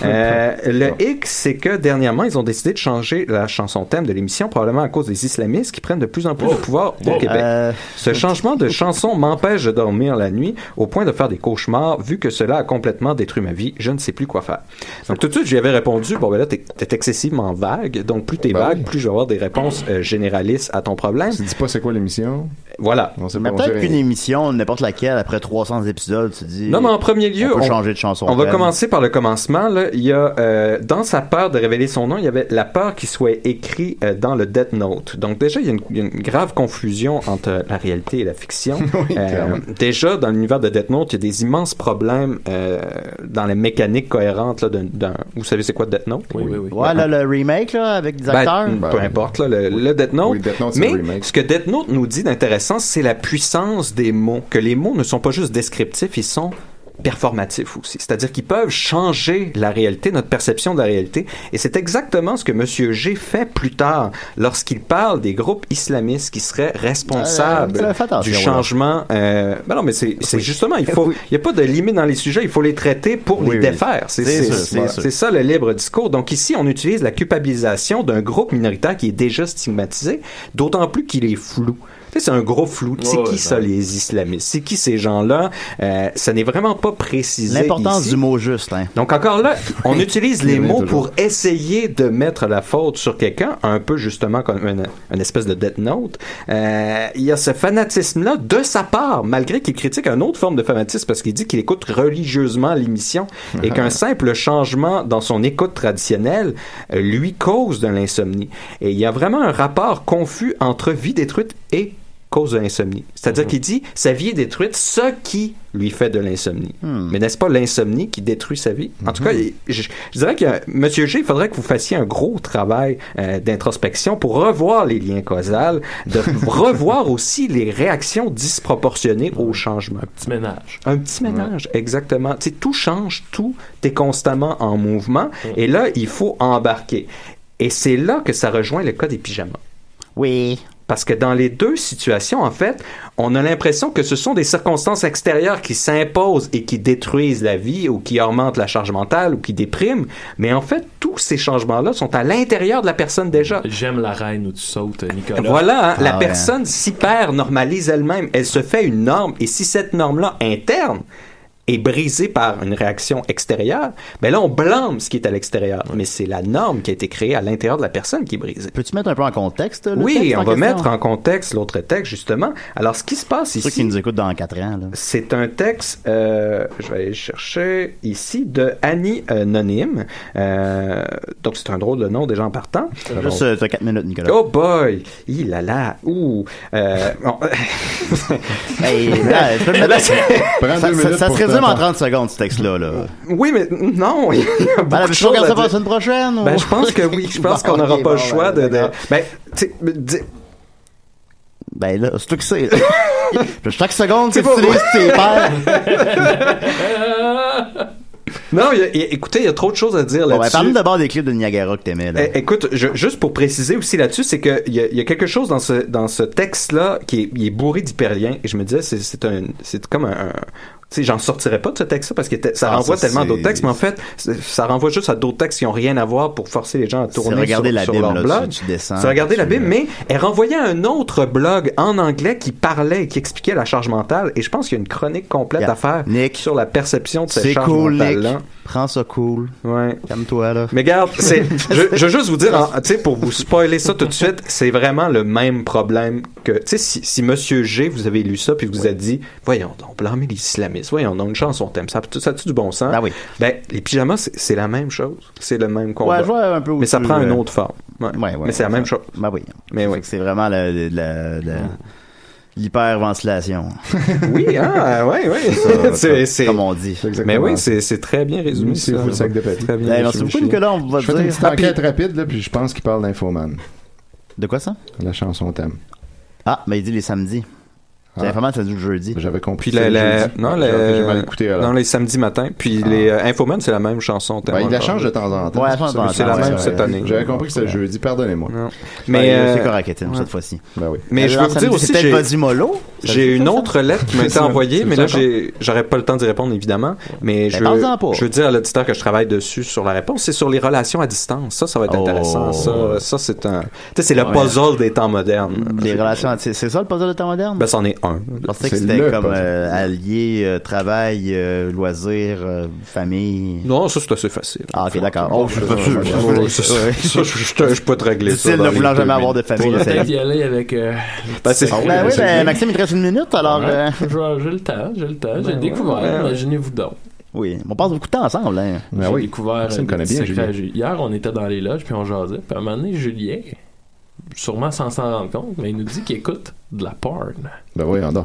Le hic, c'est que dernièrement, ils ont décidé de changer la chanson thème de l'émission, probablement à cause des islamistes qui prennent de plus en plus de pouvoir au Québec. Ce changement de chanson m'empêche de dormir la nuit au point de faire des cauchemars, vu que cela a complètement détruit ma vie. Je ne sais plus quoi faire. Donc tout de suite, je lui avais répondu, bon ben là, t'es excessivement vague, donc plus t'es vague, plus je vais avoir des réponses généralistes à ton problème. Tu dis pas c'est quoi l'émission? Voilà. Mais peut-être qu'une émission, n'importe laquelle, après 300 épisodes, tu dis... Non, mais en premier lieu, on peut changer de chanson. On va commencer par le commencement. Là. Il y a, dans sa peur de révéler son nom, il y avait la peur qu'il soit écrit dans le Death Note. Donc déjà, il y a une grave confusion entre la réalité et la fiction. Oui, déjà, dans l'univers de Death Note, il y a des immenses problèmes dans les mécaniques cohérentes. Là, vous savez c'est quoi Death Note? Oui. Ouais, là, le remake là, avec des acteurs. Peu importe, là, le Death Note. Oui, Death Note, c'est mais le remake. ce que Death Note nous dit d'intéressant, c'est la puissance des mots. Que les mots ne sont pas juste descriptifs, ils sont performatifs aussi. C'est-à-dire qu'ils peuvent changer la réalité, notre perception de la réalité. Et c'est exactement ce que M. G fait plus tard lorsqu'il parle des groupes islamistes qui seraient responsables du changement. Ben non, mais c'est justement, il n'y a pas de limite dans les sujets, il faut les traiter pour les défaire. C'est ça le libre discours. Donc ici, on utilise la culpabilisation d'un groupe minoritaire qui est déjà stigmatisé, d'autant plus qu'il est flou. C'est un gros flou. C'est qui ça, les islamistes? C'est qui ces gens-là? Ça n'est vraiment pas précisé. L'importance ici. du mot juste. Hein. Donc encore là, on utilise les mots pour essayer de mettre la faute sur quelqu'un, un peu justement comme une espèce de Death Note. Il y a ce fanatisme-là de sa part, malgré qu'il critique une autre forme de fanatisme parce qu'il dit qu'il écoute religieusement l'émission et qu'un simple changement dans son écoute traditionnelle lui cause de l'insomnie. Et il y a vraiment un rapport confus entre vie détruite et cause de l'insomnie. C'est-à-dire qu'il dit sa vie est détruite, ce qui lui fait de l'insomnie. Mais n'est-ce pas l'insomnie qui détruit sa vie? En tout cas, je dirais que M. G, il faudrait que vous fassiez un gros travail d'introspection pour revoir les liens causaux, de revoir aussi les réactions disproportionnées au changement. Un petit ménage. Un petit ménage, exactement. Tu sais, tout change, tout est constamment en mouvement, et là, il faut embarquer. Et c'est là que ça rejoint le cas des pyjamas. Oui. Parce que dans les deux situations, en fait, on a l'impression que ce sont des circonstances extérieures qui s'imposent et qui détruisent la vie ou qui augmentent la charge mentale ou qui dépriment. Mais en fait, tous ces changements-là sont à l'intérieur de la personne déjà. J'aime la reine où tu sautes, Nicolas. Voilà, hein, la personne s'hyper-normalise elle-même. Elle se fait une norme. Et si cette norme-là interne est brisée par une réaction extérieure, ben là, on blâme ce qui est à l'extérieur. Mais c'est la norme qui a été créée à l'intérieur de la personne qui est brisée. Peux-tu mettre un peu en contexte? Oui, on va mettre en contexte l'autre texte, justement. Alors, ce qui se passe ici... Ceux qui nous écoutent dans 4 ans. Là. C'est un texte, je vais aller le chercher ici, de Annie Nonim. Donc, c'est un drôle de nom, déjà en partant. Juste, t'as 4 minutes, Nicolas. Oh boy! Il a là. Ouh! Bon. Hey, là, ça se résume en 30 secondes, ce texte-là. Là. Oui, mais non! Il y a beaucoup de je choses regarde ça à pour la dire. semaine prochaine? Ben, je pense que oui. Je pense qu'on n'aura pas le choix de... Ben, tu sais... Ben là, c'est toi qui sais. Chaque seconde, tu utilises tes pères. Non, écoutez, il y a trop de choses à dire là-dessus. Parle-nous d'abord des clips de Niagara que t'aimais. Là. Écoute, juste pour préciser aussi là-dessus, c'est qu'il y a quelque chose dans ce texte-là qui est bourré d'hyperliens. Et je me disais, c'est comme un tu sais, j'en sortirais pas de ce texte-là parce que ça renvoie tellement d'autres textes, mais en fait, ça renvoie juste à d'autres textes qui ont rien à voir pour forcer les gens à tourner sur leur blog. C'est regarder la Bible, mais elle renvoyait à un autre blog en anglais qui parlait et qui expliquait la charge mentale, et je pense qu'il y a une chronique complète à faire sur la perception de cette charge mentale-là. Prends ça cool. Ouais. Calme-toi, là. Mais regarde, je veux juste vous dire, tu sais, pour vous spoiler ça tout de suite, c'est vraiment le même problème que, tu sais, si Monsieur G, vous avez lu ça puis vous a dit, voyons donc, blâmer les islamistes, voyons donc, une chanson thème, ça a-tu du bon sens? Ah oui. Ben, les pyjamas, c'est la même chose. C'est le même combat. Ouais, je vois un peu mais ça prend une autre forme. Ouais. Mais c'est la même chose. Ben oui. Mais oui. C'est vraiment l'hyperventilation. Oui, hein, ouais. C'est comme on dit. Mais oui, c'est très bien résumé. C'est vous le sac de papier. Très bien. Merci beaucoup, Nicolas. On va je fais une petite enquête rapide, là, puis je pense qu'il parle d'Infoman. De quoi ça? La chanson thème. Ah, mais il dit les samedis. C'est information, c'est du jeudi. J'avais compris. Puis ça le jeudi. non, J'ai mal écouté, alors. non, les samedis matins. Puis les Infoman, c'est la même chanson. Ben, il la change de temps en temps. Ouais, elle change de temps en C'est temps, la même ouais, cette année. J'avais compris que c'était jeudi, pardonnez-moi. Non. Mais c'est correct, Étienne, cette fois-ci. Ben oui. Mais je veux vous dire aussi, c'est peut-être Vadimolo. j'ai une autre lettre qui m'a été envoyée, mais là, ça. j'aurais pas le temps d'y répondre, évidemment. Mais parle-en pas. je veux dire à l'auditeur que je travaille dessus sur la réponse. C'est sur les relations à distance. Ça va être intéressant. Ça, c'est un. Tu sais, c'est le puzzle des temps modernes. Les relations, c'est ça le puzzle de temps moderne? Ben, c'en est un. Je pensais que c'était comme allié, travail, loisirs, famille. Non, ça, c'est assez facile. Ah, ok, d'accord. Oh, je suis pas sûr. Je peux te régler ça. Difficile ne voulant jamais avoir de famille. Peut-être y aller avec. Maxime, il te reste une minute, alors. J'ai le temps. J'ai découvert. Imaginez-vous donc. Oui, on passe beaucoup de temps ensemble. Hein. J'ai découvert ça me connaît bien, Julien. Hier, on était dans les loges, puis on jasait. Puis à un moment donné, Julien, sûrement sans s'en rendre compte, mais il nous dit qu'il écoute de la porn. Ben oui, on dort.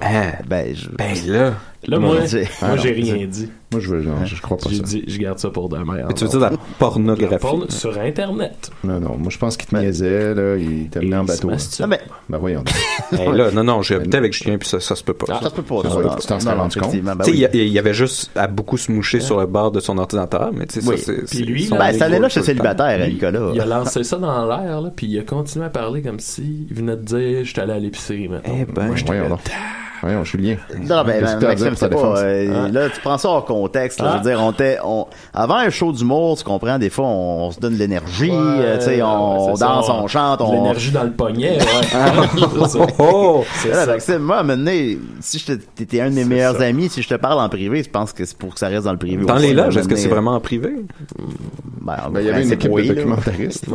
Là, moi, j'ai rien dit. Moi, je crois pas J'ai ça. dit, je garde ça pour demain. Mais tu veux dire la pornographie? Sur Internet. Non, moi, je pense qu'il te niaisait, là. Il t'a mis en bateau. Ben voyons. Là, non, j'ai habité avec Julien, puis ça se peut pas. Ça se peut pas. Tu t'en serais rendu compte. Tu sais, il y avait juste à beaucoup se moucher sur le bord de son ordinateur, mais tu sais, ça, c'est. Puis lui, cette année-là, je suis célibataire, Nicolas. Il a lancé ça dans l'air, là, puis il a continué à parler comme si il venait de dire, j'étais allé à l'épicerie, maintenant. Moi, j'étais Voyons, Julien. Non, Maxime, c'est pas. Là, tu prends ça hors contexte. Je veux dire, avant un show d'humour, tu comprends, des fois, on se donne de l'énergie, tu sais, on danse, on chante, on. L'énergie dans le poignet, C'est ça, Maxime. Moi, maintenant, si t'étais un de mes meilleurs amis, si je te parle en privé, je pense que c'est pour que ça reste dans le privé. Dans les loges, est-ce que c'est vraiment en privé? Il y avait une équipe de documentaristes.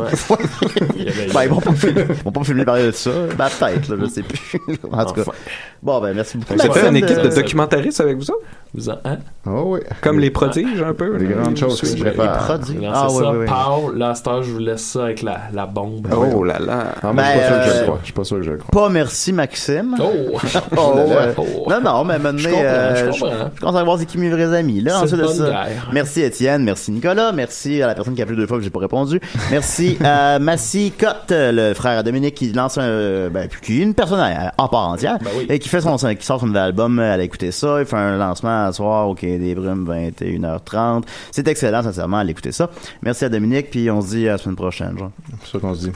Ils vont pas filmer parler de ça. Ben, peut-être, là, je sais plus. En tout cas. Bon, ben, merci beaucoup. Vous avez fait une équipe de documentaristes avec vous autres? Oh oui. Comme les prodiges, un peu. Les grandes choses qui se préparent. Les prodiges. Oui. Paul, là, je vous laisse ça avec la bombe. Oh là là. Je suis pas sûr que je le crois. Pas merci, Maxime. Non, mais maintenant, je commence à voir c'est qui mes vrais amis. Là, ensuite de ça. Merci, Étienne. Merci, Nicolas. Merci à la personne qui a appelé 2 fois que j'ai pas répondu. Merci à Massy Cotte, le frère à Dominique, qui lance qui est une personne en part entière. Et qui sort son nouvel album. Elle a écouté ça. Il fait un lancement à soir au Quai des Brumes, 21h30. C'est excellent, sincèrement, à l'écouter ça. Merci à Dominique, puis on se dit à la semaine prochaine, genre. C'est ça qu'on se dit.